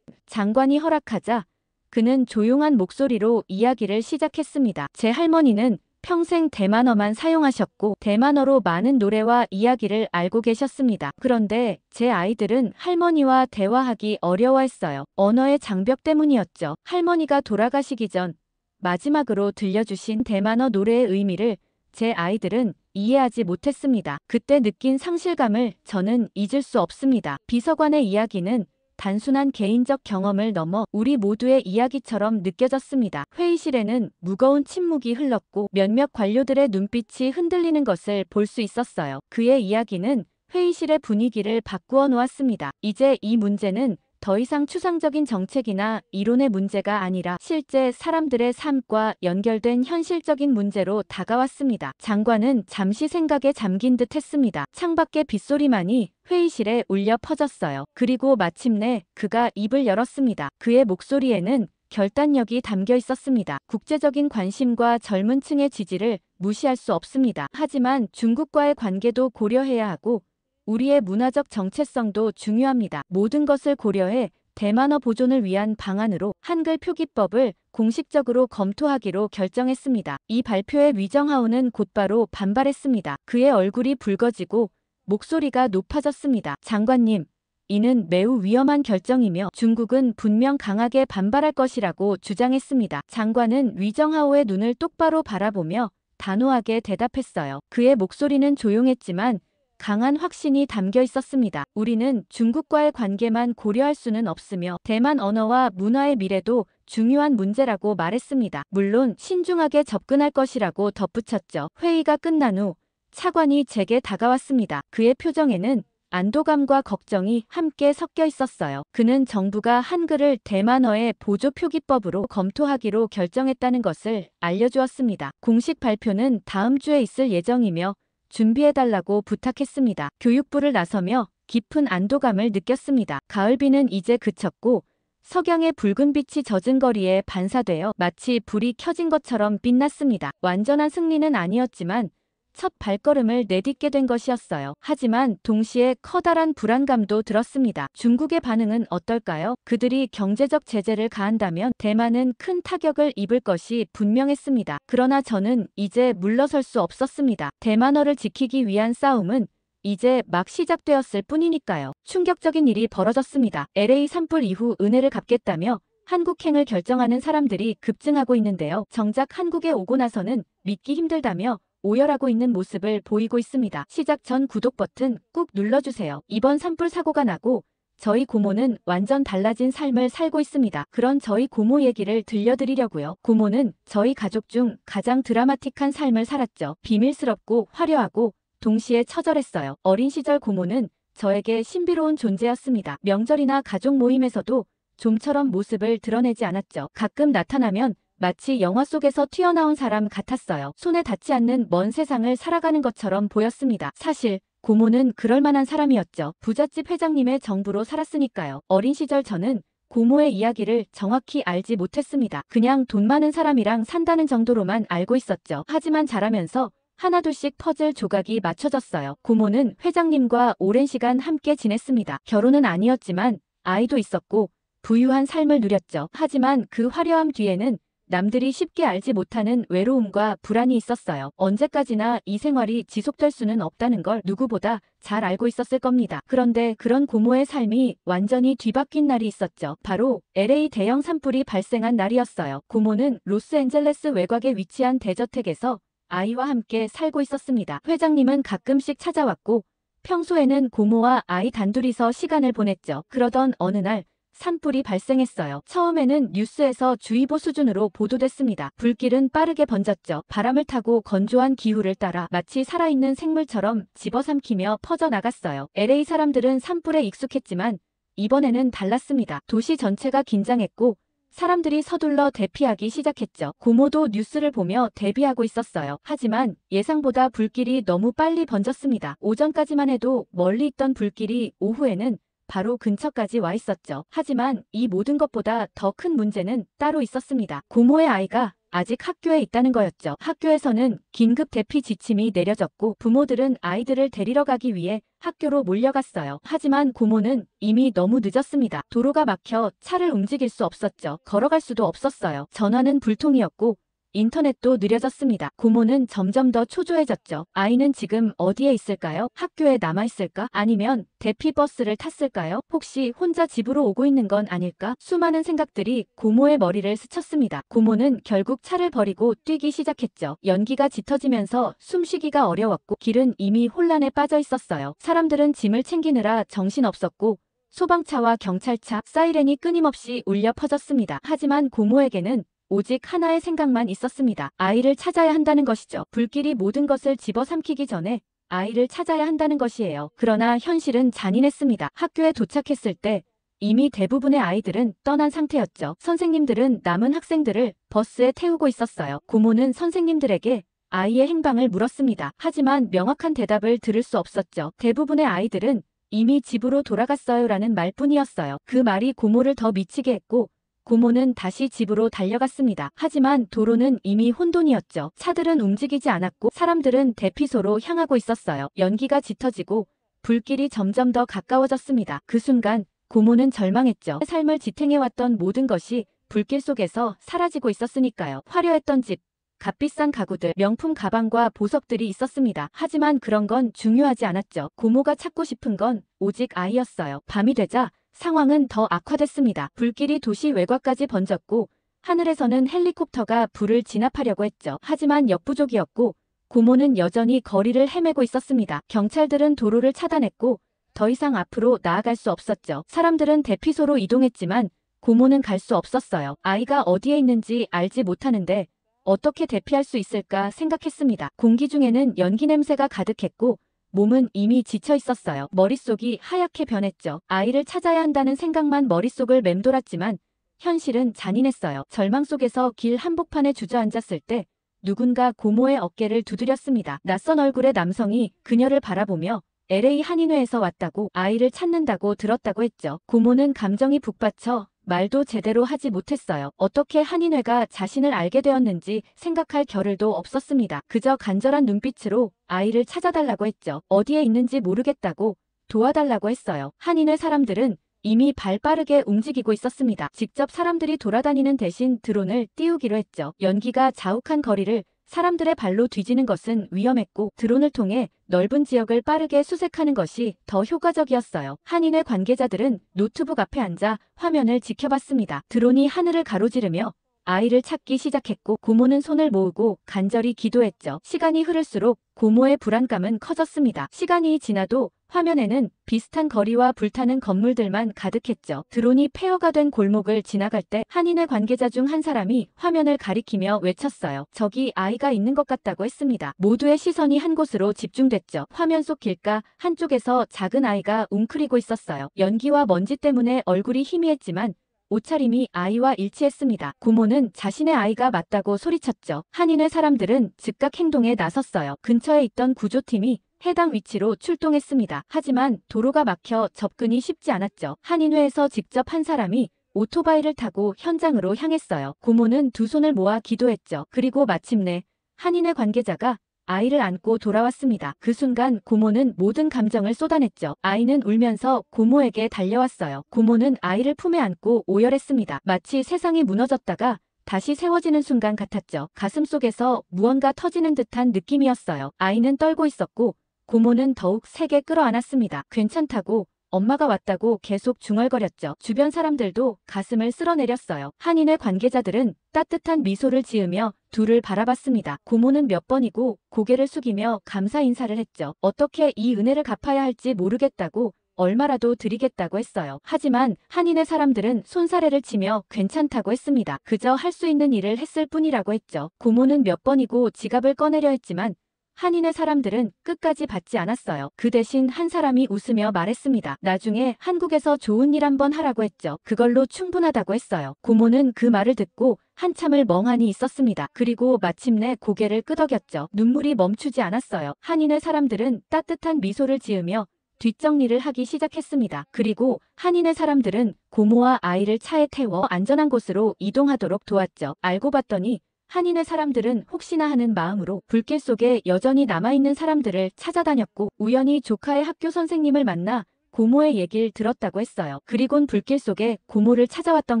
장관이 허락하자 그는 조용한 목소리로 이야기를 시작했습니다. 제 할머니는 평생 대만어만 사용하셨고 대만어로 많은 노래와 이야기를 알고 계셨습니다. 그런데 제 아이들은 할머니와 대화하기 어려워했어요. 언어의 장벽 때문이었죠. 할머니가 돌아가시기 전 마지막으로 들려주신 대만어 노래의 의미를 제 아이들은 이해하지 못했습니다. 그때 느낀 상실감을 저는 잊을 수 없습니다. 비서관의 이야기는 단순한 개인적 경험을 넘어 우리 모두의 이야기처럼 느껴졌습니다. 회의실에는 무거운 침묵이 흘렀고 몇몇 관료들의 눈빛이 흔들리는 것을 볼 수 있었어요. 그의 이야기는 회의실의 분위기를 바꾸어 놓았습니다. 이제 이 문제는 더 이상 추상적인 정책이나 이론의 문제가 아니라 실제 사람들의 삶과 연결된 현실적인 문제로 다가왔습니다. 장관은 잠시 생각에 잠긴 듯 했습니다. 창밖의 빗소리만이 회의실에 울려 퍼졌어요. 그리고 마침내 그가 입을 열었습니다. 그의 목소리에는 결단력이 담겨 있었습니다. 국제적인 관심과 젊은 층의 지지를 무시할 수 없습니다. 하지만 중국과의 관계도 고려해야 하고 우리의 문화적 정체성도 중요합니다. 모든 것을 고려해 대만어 보존을 위한 방안으로 한글 표기법을 공식적으로 검토하기로 결정했습니다. 이 발표에 위정하오는 곧바로 반발했습니다. 그의 얼굴이 붉어지고 목소리가 높아졌습니다. 장관님, 이는 매우 위험한 결정이며 중국은 분명 강하게 반발할 것이라고 주장했습니다. 장관은 위정하오의 눈을 똑바로 바라보며 단호하게 대답했어요. 그의 목소리는 조용했지만 강한 확신이 담겨 있었습니다. 우리는 중국과의 관계만 고려할 수는 없으며 대만 언어와 문화의 미래도 중요한 문제라고 말했습니다. 물론 신중하게 접근할 것이라고 덧붙였죠. 회의가 끝난 후 차관이 제게 다가왔습니다. 그의 표정에는 안도감과 걱정이 함께 섞여 있었어요. 그는 정부가 한글을 대만어의 보조 표기법으로 검토하기로 결정했다는 것을 알려주었습니다. 공식 발표는 다음 주에 있을 예정이며 준비해달라고 부탁했습니다. 교육부를 나서며 깊은 안도감을 느꼈습니다. 가을비는 이제 그쳤고 석양의 붉은 빛이 젖은 거리에 반사되어 마치 불이 켜진 것처럼 빛났습니다. 완전한 승리는 아니었지만 첫 발걸음을 내딛게 된 것이었어요. 하지만 동시에 커다란 불안감도 들었습니다. 중국의 반응은 어떨까요? 그들이 경제적 제재를 가한다면 대만은 큰 타격을 입을 것이 분명했습니다. 그러나 저는 이제 물러설 수 없었습니다. 대만어를 지키기 위한 싸움은 이제 막 시작되었을 뿐이니까요. 충격적인 일이 벌어졌습니다. LA 산불 이후 은혜를 갚겠다며 한국행을 결정하는 사람들이 급증하고 있는데요. 정작 한국에 오고 나서는 믿기 힘들다며 오열하고 있는 모습을 보이고 있습니다. 시작 전 구독 버튼 꾹 눌러주세요. 이번 산불 사고가 나고 저희 고모는 완전 달라진 삶을 살고 있습니다. 그런 저희 고모 얘기를 들려드리려고요. 고모는 저희 가족 중 가장 드라마틱한 삶을 살았죠. 비밀스럽고 화려하고 동시에 처절했어요. 어린 시절 고모는 저에게 신비로운 존재였습니다. 명절이나 가족 모임에서도 좀처럼 모습을 드러내지 않았죠. 가끔 나타나면 마치 영화 속에서 튀어나온 사람 같았어요. 손에 닿지 않는 먼 세상을 살아가는 것처럼 보였습니다. 사실 고모는 그럴 만한 사람이었죠. 부잣집 회장님의 정부로 살았으니까요. 어린 시절 저는 고모의 이야기를 정확히 알지 못했습니다. 그냥 돈 많은 사람이랑 산다는 정도로만 알고 있었죠. 하지만 자라면서 하나둘씩 퍼즐 조각이 맞춰졌어요. 고모는 회장님과 오랜 시간 함께 지냈습니다. 결혼은 아니었지만 아이도 있었고 부유한 삶을 누렸죠. 하지만 그 화려함 뒤에는 남들이 쉽게 알지 못하는 외로움과 불안이 있었어요. 언제까지나 이 생활이 지속될 수는 없다는 걸 누구보다 잘 알고 있었을 겁니다. 그런데 그런 고모의 삶이 완전히 뒤바뀐 날이 있었죠. 바로 LA 대형 산불이 발생한 날이었어요. 고모는 로스앤젤레스 외곽에 위치한 대저택에서 아이와 함께 살고 있었습니다. 회장님은 가끔씩 찾아왔고 평소에는 고모와 아이 단둘이서 시간을 보냈죠. 그러던 어느 날 산불이 발생했어요. 처음에는 뉴스에서 주의보 수준으로 보도됐습니다. 불길은 빠르게 번졌죠. 바람을 타고 건조한 기후를 따라 마치 살아있는 생물처럼 집어삼키며 퍼져나갔어요. LA 사람들은 산불에 익숙했지만 이번에는 달랐습니다. 도시 전체가 긴장했고 사람들이 서둘러 대피하기 시작했죠. 고모도 뉴스를 보며 대비하고 있었어요. 하지만 예상보다 불길이 너무 빨리 번졌습니다. 오전까지만 해도 멀리 있던 불길이 오후에는 바로 근처까지 와 있었죠. 하지만 이 모든 것보다 더 큰 문제는 따로 있었습니다. 고모의 아이가 아직 학교에 있다는 거였죠. 학교에서는 긴급 대피 지침이 내려졌고 부모들은 아이들을 데리러 가기 위해 학교로 몰려갔어요. 하지만 고모는 이미 너무 늦었습니다. 도로가 막혀 차를 움직일 수 없었죠. 걸어갈 수도 없었어요. 전화는 불통이었고 인터넷도 느려졌습니다. 고모는 점점 더 초조해졌죠. 아이는 지금 어디에 있을까요? 학교에 남아있을까? 아니면 대피버스를 탔을까요? 혹시 혼자 집으로 오고 있는 건 아닐까? 수많은 생각들이 고모의 머리를 스쳤습니다. 고모는 결국 차를 버리고 뛰기 시작했죠. 연기가 짙어지면서 숨쉬기가 어려웠고 길은 이미 혼란에 빠져 있었어요. 사람들은 짐을 챙기느라 정신없었고 소방차와 경찰차, 사이렌이 끊임없이 울려 퍼졌습니다. 하지만 고모에게는 오직 하나의 생각만 있었습니다. 아이를 찾아야 한다는 것이죠. 불길이 모든 것을 집어삼키기 전에 아이를 찾아야 한다는 것이에요. 그러나 현실은 잔인했습니다. 학교에 도착했을 때 이미 대부분의 아이들은 떠난 상태였죠. 선생님들은 남은 학생들을 버스에 태우고 있었어요. 고모는 선생님들에게 아이의 행방을 물었습니다. 하지만 명확한 대답을 들을 수 없었죠. 대부분의 아이들은 이미 집으로 돌아갔어요라는 말뿐이었어요. 그 말이 고모를 더 미치게 했고 고모는 다시 집으로 달려갔습니다. 하지만 도로는 이미 혼돈이었죠. 차들은 움직이지 않았고 사람들은 대피소로 향하고 있었어요. 연기가 짙어지고 불길이 점점 더 가까워졌습니다. 그 순간 고모는 절망했죠. 삶을 지탱해왔던 모든 것이 불길 속에서 사라지고 있었으니까요. 화려했던 집, 값비싼 가구들, 명품 가방과 보석들이 있었습니다. 하지만 그런 건 중요하지 않았죠. 고모가 찾고 싶은 건 오직 아이였어요. 밤이 되자 상황은 더 악화됐습니다. 불길이 도시 외곽까지 번졌고 하늘에서는 헬리콥터가 불을 진압하려고 했죠. 하지만 역부족이었고 고모는 여전히 거리를 헤매고 있었습니다. 경찰들은 도로를 차단했고 더 이상 앞으로 나아갈 수 없었죠. 사람들은 대피소로 이동했지만 고모는 갈 수 없었어요. 아이가 어디에 있는지 알지 못하는데 어떻게 대피할 수 있을까 생각했습니다. 공기 중에는 연기 냄새가 가득했고 몸은 이미 지쳐 있었어요. 머릿속이 하얗게 변했죠. 아이를 찾아야 한다는 생각만 머릿속을 맴돌았지만 현실은 잔인했어요. 절망 속에서 길 한복판에 주저앉았을 때 누군가 고모의 어깨를 두드렸습니다. 낯선 얼굴의 남성이 그녀를 바라보며 LA 한인회에서 왔다고 아이를 찾는다고 들었다고 했죠. 고모는 감정이 북받쳐 말도 제대로 하지 못했어요. 어떻게 한인회가 자신을 알게 되었는지 생각할 겨를도 없었습니다. 그저 간절한 눈빛으로 아이를 찾아달라고 했죠. 어디에 있는지 모르겠다고 도와달라고 했어요. 한인회 사람들은 이미 발 빠르게 움직이고 있었습니다. 직접 사람들이 돌아다니는 대신 드론을 띄우기로 했죠. 연기가 자욱한 거리를 사람들의 발로 뒤지는 것은 위험했고 드론을 통해 넓은 지역을 빠르게 수색하는 것이 더 효과적이었어요. 한인회 관계자들은 노트북 앞에 앉아 화면을 지켜봤습니다. 드론이 하늘을 가로지르며 아이를 찾기 시작했고 고모는 손을 모으고 간절히 기도했죠. 시간이 흐를수록 고모의 불안감은 커졌습니다. 시간이 지나도 화면에는 비슷한 거리와 불타는 건물들만 가득했죠. 드론이 폐허가 된 골목을 지나갈 때 한인회 관계자 중 한 사람이 화면을 가리키며 외쳤어요. 저기 아이가 있는 것 같다고 했습니다. 모두의 시선이 한 곳으로 집중됐죠. 화면 속 길가 한쪽에서 작은 아이가 웅크리고 있었어요. 연기와 먼지 때문에 얼굴이 희미했지만 옷차림이 아이와 일치했습니다. 고모는 자신의 아이가 맞다고 소리쳤죠. 한인회 사람들은 즉각 행동에 나섰어요. 근처에 있던 구조팀이 해당 위치로 출동했습니다. 하지만 도로가 막혀 접근이 쉽지 않았죠. 한인회에서 직접 한 사람이 오토바이를 타고 현장으로 향했어요. 고모는 두 손을 모아 기도했죠. 그리고 마침내 한인회 관계자가 아이를 안고 돌아왔습니다. 그 순간 고모는 모든 감정을 쏟아냈죠. 아이는 울면서 고모에게 달려왔어요. 고모는 아이를 품에 안고 오열했습니다. 마치 세상이 무너졌다가 다시 세워지는 순간 같았죠. 가슴속에서 무언가 터지는 듯한 느낌이었어요. 아이는 떨고 있었고 고모는 더욱 세게 끌어안았습니다. 괜찮다고, 엄마가 왔다고 계속 중얼거렸죠. 주변 사람들도 가슴을 쓸어내렸어요. 한인회 관계자들은 따뜻한 미소를 지으며 둘을 바라봤습니다. 고모는 몇 번이고 고개를 숙이며 감사 인사를 했죠. 어떻게 이 은혜를 갚아야 할지 모르겠다고, 얼마라도 드리겠다고 했어요. 하지만 한인회 사람들은 손사래를 치며 괜찮다고 했습니다. 그저 할 수 있는 일을 했을 뿐이라고 했죠. 고모는 몇 번이고 지갑을 꺼내려 했지만 한인회 사람들은 끝까지 받지 않았어요. 그 대신 한 사람이 웃으며 말했습니다. 나중에 한국에서 좋은 일 한번 하라고 했죠. 그걸로 충분하다고 했어요. 고모는 그 말을 듣고 한참을 멍하니 있었습니다. 그리고 마침내 고개를 끄덕였죠. 눈물이 멈추지 않았어요. 한인회 사람들은 따뜻한 미소를 지으며 뒷정리를 하기 시작했습니다. 그리고 한인회 사람들은 고모와 아이를 차에 태워 안전한 곳으로 이동하도록 도왔죠. 알고 봤더니 한인회 사람들은 혹시나 하는 마음으로 불길 속에 여전히 남아있는 사람들을 찾아다녔고 우연히 조카의 학교 선생님을 만나 고모의 얘기를 들었다고 했어요. 그리곤 불길 속에 고모를 찾아왔던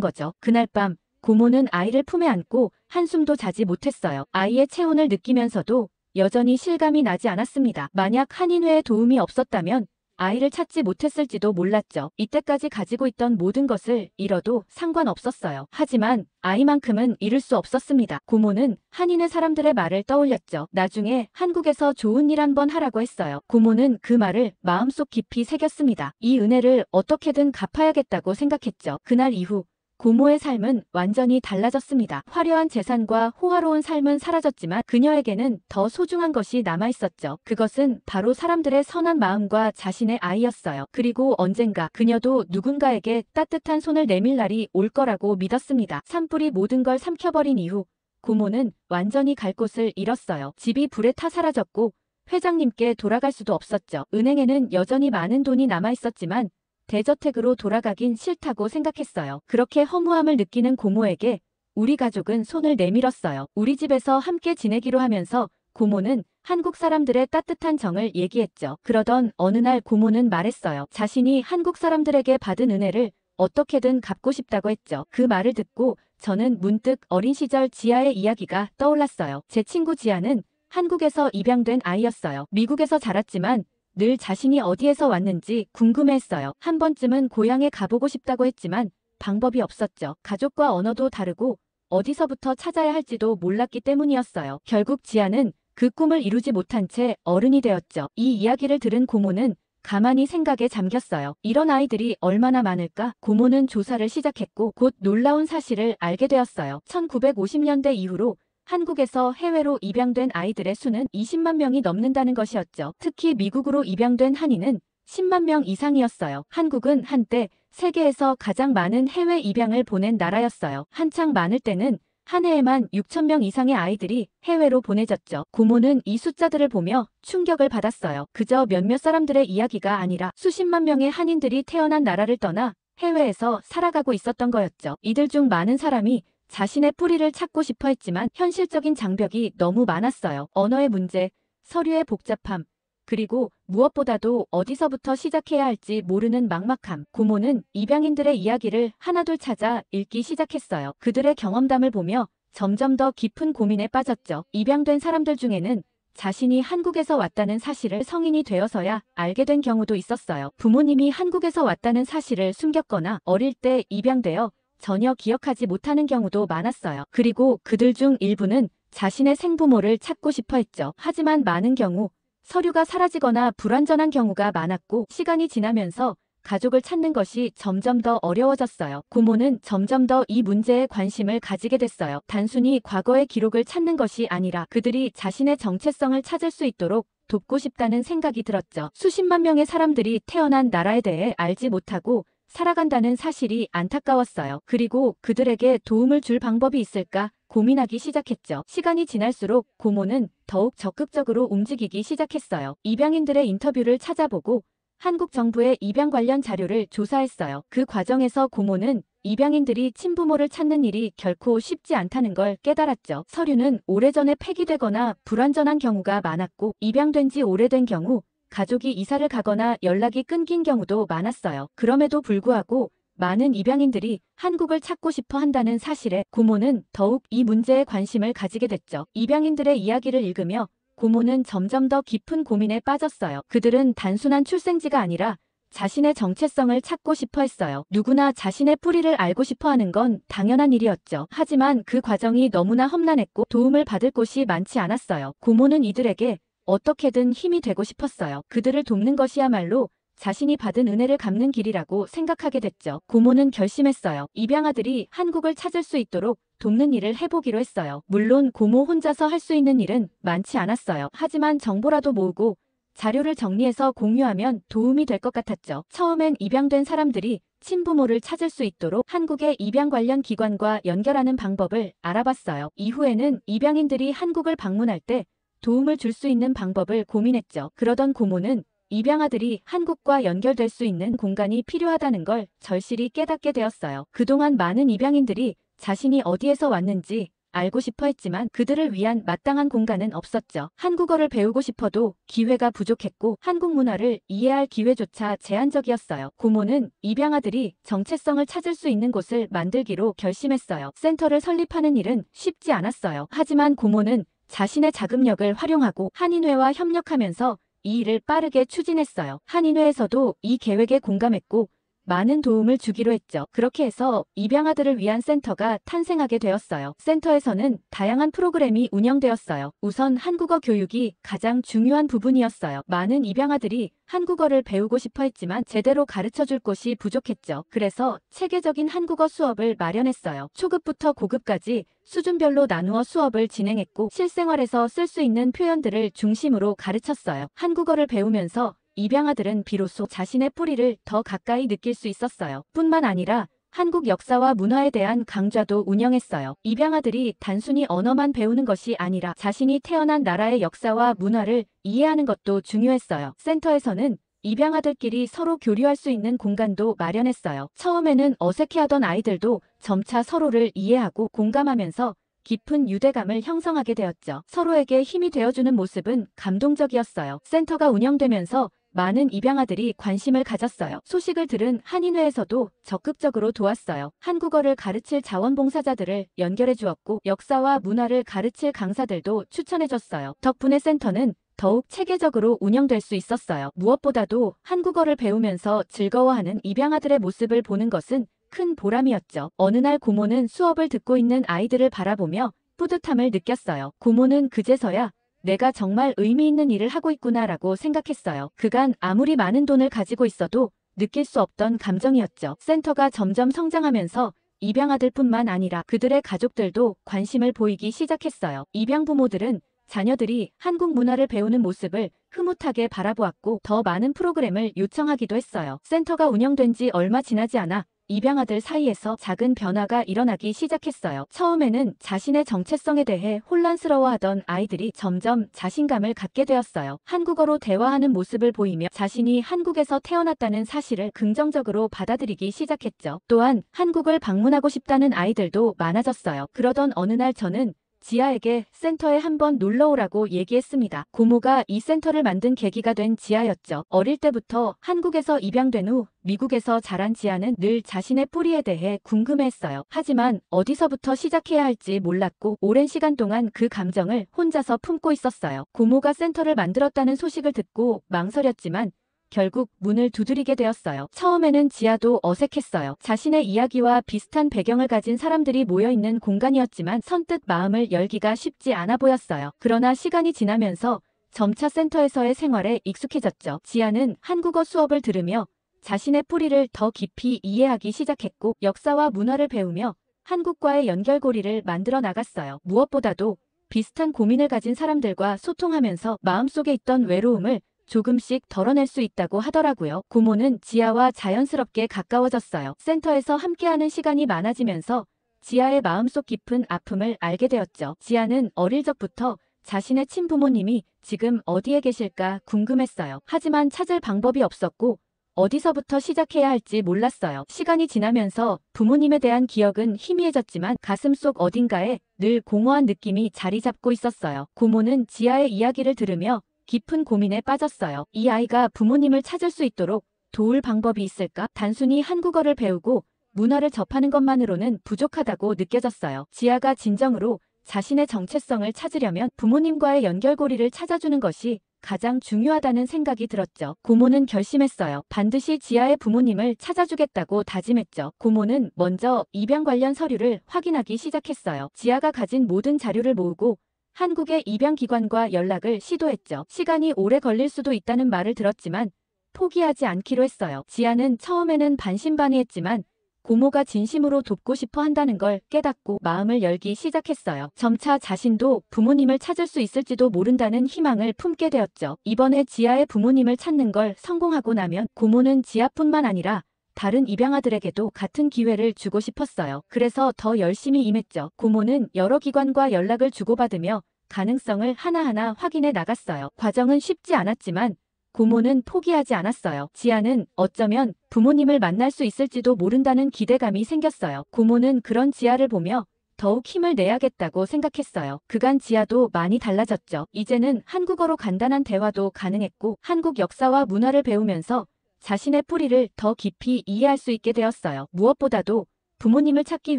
거죠. 그날 밤 고모는 아이를 품에 안고 한숨도 자지 못했어요. 아이의 체온을 느끼면서도 여전히 실감이 나지 않았습니다. 만약 한인회의 도움이 없었다면 아이를 찾지 못했을지도 몰랐죠. 이때까지 가지고 있던 모든 것을 잃어도 상관없었어요. 하지만 아이만큼은 잃을 수 없었습니다. 고모는 한인회 사람들의 말을 떠올렸죠. 나중에 한국에서 좋은 일 한번 하라고 했어요. 고모는 그 말을 마음속 깊이 새겼습니다. 이 은혜를 어떻게든 갚아야겠다고 생각했죠. 그날 이후 고모의 삶은 완전히 달라졌습니다. 화려한 재산과 호화로운 삶은 사라졌지만 그녀에게는 더 소중한 것이 남아있었죠. 그것은 바로 사람들의 선한 마음과 자신의 아이였어요. 그리고 언젠가 그녀도 누군가에게 따뜻한 손을 내밀 날이 올 거라고 믿었습니다. 산불이 모든 걸 삼켜버린 이후 고모는 완전히 갈 곳을 잃었어요. 집이 불에 타 사라졌고 회장님께 돌아갈 수도 없었죠. 은행에는 여전히 많은 돈이 남아있었지만 대저택으로 돌아가긴 싫다고 생각했어요. 그렇게 허무함을 느끼는 고모에게 우리 가족은 손을 내밀었어요. 우리 집에서 함께 지내기로 하면서 고모는 한국 사람들의 따뜻한 정을 얘기했죠. 그러던 어느 날 고모는 말했어요. 자신이 한국 사람들에게 받은 은혜를 어떻게든 갚고 싶다고 했죠. 그 말을 듣고 저는 문득 어린 시절 지아의 이야기가 떠올랐어요. 제 친구 지아는 한국에서 입양된 아이였어요. 미국에서 자랐지만 늘 자신이 어디에서 왔는지 궁금해했어요. 한 번쯤은 고향에 가보고 싶다고 했지만 방법이 없었죠. 가족과 언어도 다르고 어디서부터 찾아야 할지도 몰랐기 때문이었어요. 결국 지아는 그 꿈을 이루지 못한 채 어른이 되었죠. 이 이야기를 들은 고모는 가만히 생각에 잠겼어요. 이런 아이들이 얼마나 많을까? 고모는 조사를 시작했고 곧 놀라운 사실을 알게 되었어요. 1950년대 이후로 한국에서 해외로 입양된 아이들의 수는 20만 명이 넘는다는 것이었죠. 특히 미국으로 입양된 한인은 10만 명 이상이었어요. 한국은 한때 세계에서 가장 많은 해외 입양을 보낸 나라였어요. 한창 많을 때는 한 해에만 6천 명 이상의 아이들이 해외로 보내졌죠. 고모는 이 숫자들을 보며 충격을 받았어요. 그저 몇몇 사람들의 이야기가 아니라 수십만 명의 한인들이 태어난 나라를 떠나 해외에서 살아가고 있었던 거였죠. 이들 중 많은 사람이 자신의 뿌리를 찾고 싶어 했지만 현실적인 장벽이 너무 많았어요. 언어의 문제, 서류의 복잡함, 그리고 무엇보다도 어디서부터 시작해야 할지 모르는 막막함. 고모는 입양인들의 이야기를 하나둘 찾아 읽기 시작했어요. 그들의 경험담을 보며 점점 더 깊은 고민에 빠졌죠. 입양된 사람들 중에는 자신이 한국에서 왔다는 사실을 성인이 되어서야 알게 된 경우도 있었어요. 부모님이 한국에서 왔다는 사실을 숨겼거나 어릴 때 입양되어 전혀 기억하지 못하는 경우도 많았어요. 그리고 그들 중 일부는 자신의 생부모를 찾고 싶어 했죠. 하지만 많은 경우 서류가 사라지거나 불완전한 경우가 많았고 시간이 지나면서 가족을 찾는 것이 점점 더 어려워졌어요. 고모는 점점 더 이 문제에 관심을 가지게 됐어요. 단순히 과거의 기록을 찾는 것이 아니라 그들이 자신의 정체성을 찾을 수 있도록 돕고 싶다는 생각이 들었죠. 수십만 명의 사람들이 태어난 나라에 대해 알지 못하고 살아간다는 사실이 안타까웠어요. 그리고 그들에게 도움을 줄 방법이 있을까 고민하기 시작했죠. 시간이 지날수록 고모는 더욱 적극적으로 움직이기 시작했어요. 입양인들의 인터뷰를 찾아보고 한국 정부의 입양 관련 자료를 조사했어요. 그 과정에서 고모는 입양인들이 친부모를 찾는 일이 결코 쉽지 않다는 걸 깨달았죠. 서류는 오래전에 폐기되거나 불완전한 경우가 많았고 입양된 지 오래된 경우 가족이 이사를 가거나 연락이 끊긴 경우도 많았어요. 그럼에도 불구하고 많은 입양인들이 한국을 찾고 싶어 한다는 사실에 고모는 더욱 이 문제에 관심을 가지게 됐죠. 입양인들의 이야기를 읽으며 고모는 점점 더 깊은 고민에 빠졌어요. 그들은 단순한 출생지가 아니라 자신의 정체성을 찾고 싶어 했어요. 누구나 자신의 뿌리를 알고 싶어 하는 건 당연한 일이었죠. 하지만 그 과정이 너무나 험난했고 도움을 받을 곳이 많지 않았어요. 고모는 이들에게 어떻게든 힘이 되고 싶었어요. 그들을 돕는 것이야말로 자신이 받은 은혜를 갚는 길이라고 생각하게 됐죠. 고모는 결심했어요. 입양아들이 한국을 찾을 수 있도록 돕는 일을 해보기로 했어요. 물론 고모 혼자서 할 수 있는 일은 많지 않았어요. 하지만 정보라도 모으고 자료를 정리해서 공유하면 도움이 될 것 같았죠. 처음엔 입양된 사람들이 친부모를 찾을 수 있도록 한국의 입양 관련 기관과 연결하는 방법을 알아봤어요. 이후에는 입양인들이 한국을 방문할 때 도움을 줄 수 있는 방법을 고민했죠. 그러던 고모는 입양아들이 한국과 연결될 수 있는 공간이 필요하다는 걸 절실히 깨닫게 되었어요. 그동안 많은 입양인들이 자신이 어디에서 왔는지 알고 싶어 했지만 그들을 위한 마땅한 공간은 없었죠. 한국어를 배우고 싶어도 기회가 부족했고 한국 문화를 이해할 기회조차 제한적이었어요. 고모는 입양아들이 정체성을 찾을 수 있는 곳을 만들기로 결심했어요. 센터를 설립하는 일은 쉽지 않았어요. 하지만 고모는 자신의 자금력을 활용하고 한인회와 협력하면서 이 일을 빠르게 추진했어요. 한인회에서도 이 계획에 공감했고 많은 도움을 주기로 했죠. 그렇게 해서 입양아들을 위한 센터가 탄생하게 되었어요. 센터에서는 다양한 프로그램이 운영되었어요. 우선 한국어 교육이 가장 중요한 부분이었어요. 많은 입양아들이 한국어를 배우고 싶어 했지만 제대로 가르쳐줄 곳이 부족했죠. 그래서 체계적인 한국어 수업을 마련했어요. 초급부터 고급까지 수준별로 나누어 수업을 진행했고 실생활에서 쓸 수 있는 표현들을 중심으로 가르쳤어요. 한국어를 배우면서 입양아들은 비로소 자신의 뿌리를 더 가까이 느낄 수 있었어요. 뿐만 아니라 한국 역사와 문화에 대한 강좌도 운영했어요. 입양아들이 단순히 언어만 배우는 것이 아니라 자신이 태어난 나라의 역사와 문화를 이해하는 것도 중요했어요. 센터에서는 입양아들끼리 서로 교류할 수 있는 공간도 마련했어요. 처음에는 어색해하던 아이들도 점차 서로를 이해하고 공감하면서 깊은 유대감을 형성하게 되었죠. 서로에게 힘이 되어주는 모습은 감동적이었어요. 센터가 운영되면서 많은 입양아들이 관심을 가졌어요. 소식을 들은 한인회에서도 적극적으로 도왔어요. 한국어를 가르칠 자원봉사자들을 연결해 주었고 역사와 문화를 가르칠 강사들도 추천해 줬어요. 덕분에 센터는 더욱 체계적으로 운영될 수 있었어요. 무엇보다도 한국어를 배우면서 즐거워하는 입양아들의 모습을 보는 것은 큰 보람이었죠. 어느 날 고모는 수업을 듣고 있는 아이들을 바라보며 뿌듯함을 느꼈어요. 고모는 그제서야 내가 정말 의미 있는 일을 하고 있구나라고 생각했어요. 그간 아무리 많은 돈을 가지고 있어도 느낄 수 없던 감정이었죠. 센터가 점점 성장하면서 입양아들뿐만 아니라 그들의 가족들도 관심을 보이기 시작했어요. 입양 부모들은 자녀들이 한국 문화를 배우는 모습을 흐뭇하게 바라보았고 더 많은 프로그램을 요청하기도 했어요. 센터가 운영된 지 얼마 지나지 않아 입양아들 사이에서 작은 변화가 일어나기 시작했어요. 처음에는 자신의 정체성에 대해 혼란스러워하던 아이들이 점점 자신감을 갖게 되었어요. 한국어로 대화하는 모습을 보이며 자신이 한국에서 태어났다는 사실을 긍정적으로 받아들이기 시작했죠. 또한 한국을 방문하고 싶다는 아이들도 많아졌어요. 그러던 어느 날 저는 지아에게 센터에 한번 놀러오라고 얘기했습니다. 고모가 이 센터를 만든 계기가 된 지아였죠. 어릴 때부터 한국에서 입양된 후 미국에서 자란 지아는 늘 자신의 뿌리에 대해 궁금해했어요. 하지만 어디서부터 시작해야 할지 몰랐고 오랜 시간 동안 그 감정을 혼자서 품고 있었어요. 고모가 센터를 만들었다는 소식을 듣고 망설였지만 결국 문을 두드리게 되었어요. 처음에는 지아도 어색했어요. 자신의 이야기와 비슷한 배경을 가진 사람들이 모여있는 공간이었지만 선뜻 마음을 열기가 쉽지 않아 보였어요. 그러나 시간이 지나면서 점차 센터에서의 생활에 익숙해졌죠. 지아는 한국어 수업을 들으며 자신의 뿌리를 더 깊이 이해하기 시작했고 역사와 문화를 배우며 한국과의 연결고리를 만들어 나갔어요. 무엇보다도 비슷한 고민을 가진 사람들과 소통하면서 마음속에 있던 외로움을 조금씩 덜어낼 수 있다고 하더라고요. 고모는 지아와 자연스럽게 가까워졌어요. 센터에서 함께하는 시간이 많아지면서 지아의 마음속 깊은 아픔을 알게 되었죠. 지아는 어릴 적부터 자신의 친부모님이 지금 어디에 계실까 궁금했어요. 하지만 찾을 방법이 없었고 어디서부터 시작해야 할지 몰랐어요. 시간이 지나면서 부모님에 대한 기억은 희미해졌지만 가슴속 어딘가에 늘 공허한 느낌이 자리 잡고 있었어요. 고모는 지아의 이야기를 들으며 깊은 고민에 빠졌어요. 이 아이가 부모님을 찾을 수 있도록 도울 방법이 있을까? 단순히 한국어를 배우고 문화를 접하는 것만으로는 부족하다고 느껴졌어요. 지아가 진정으로 자신의 정체성을 찾으려면 부모님과의 연결고리를 찾아주는 것이 가장 중요하다는 생각이 들었죠. 고모는 결심했어요. 반드시 지아의 부모님을 찾아주겠다고 다짐했죠. 고모는 먼저 입양 관련 서류를 확인하기 시작했어요. 지아가 가진 모든 자료를 모으고 한국의 입양기관과 연락을 시도했죠. 시간이 오래 걸릴 수도 있다는 말을 들었지만 포기하지 않기로 했어요. 지아는 처음에는 반신반의했지만 고모가 진심으로 돕고 싶어 한다는 걸 깨닫고 마음을 열기 시작했어요. 점차 자신도 부모님을 찾을 수 있을지도 모른다는 희망을 품게 되었죠. 이번에 지아의 부모님을 찾는 걸 성공하고 나면 고모는 지아뿐만 아니라 다른 입양아들에게도 같은 기회를 주고 싶었어요. 그래서 더 열심히 임했죠. 고모는 여러 기관과 연락을 주고받으며 가능성을 하나하나 확인해 나갔어요. 과정은 쉽지 않았지만 고모는 포기하지 않았어요. 지아는 어쩌면 부모님을 만날 수 있을지도 모른다는 기대감이 생겼어요. 고모는 그런 지아를 보며 더욱 힘을 내야겠다고 생각했어요. 그간 지아도 많이 달라졌죠. 이제는 한국어로 간단한 대화도 가능했고 한국 역사와 문화를 배우면서 자신의 뿌리를 더 깊이 이해할 수 있게 되었어요. 무엇보다도 부모님을 찾기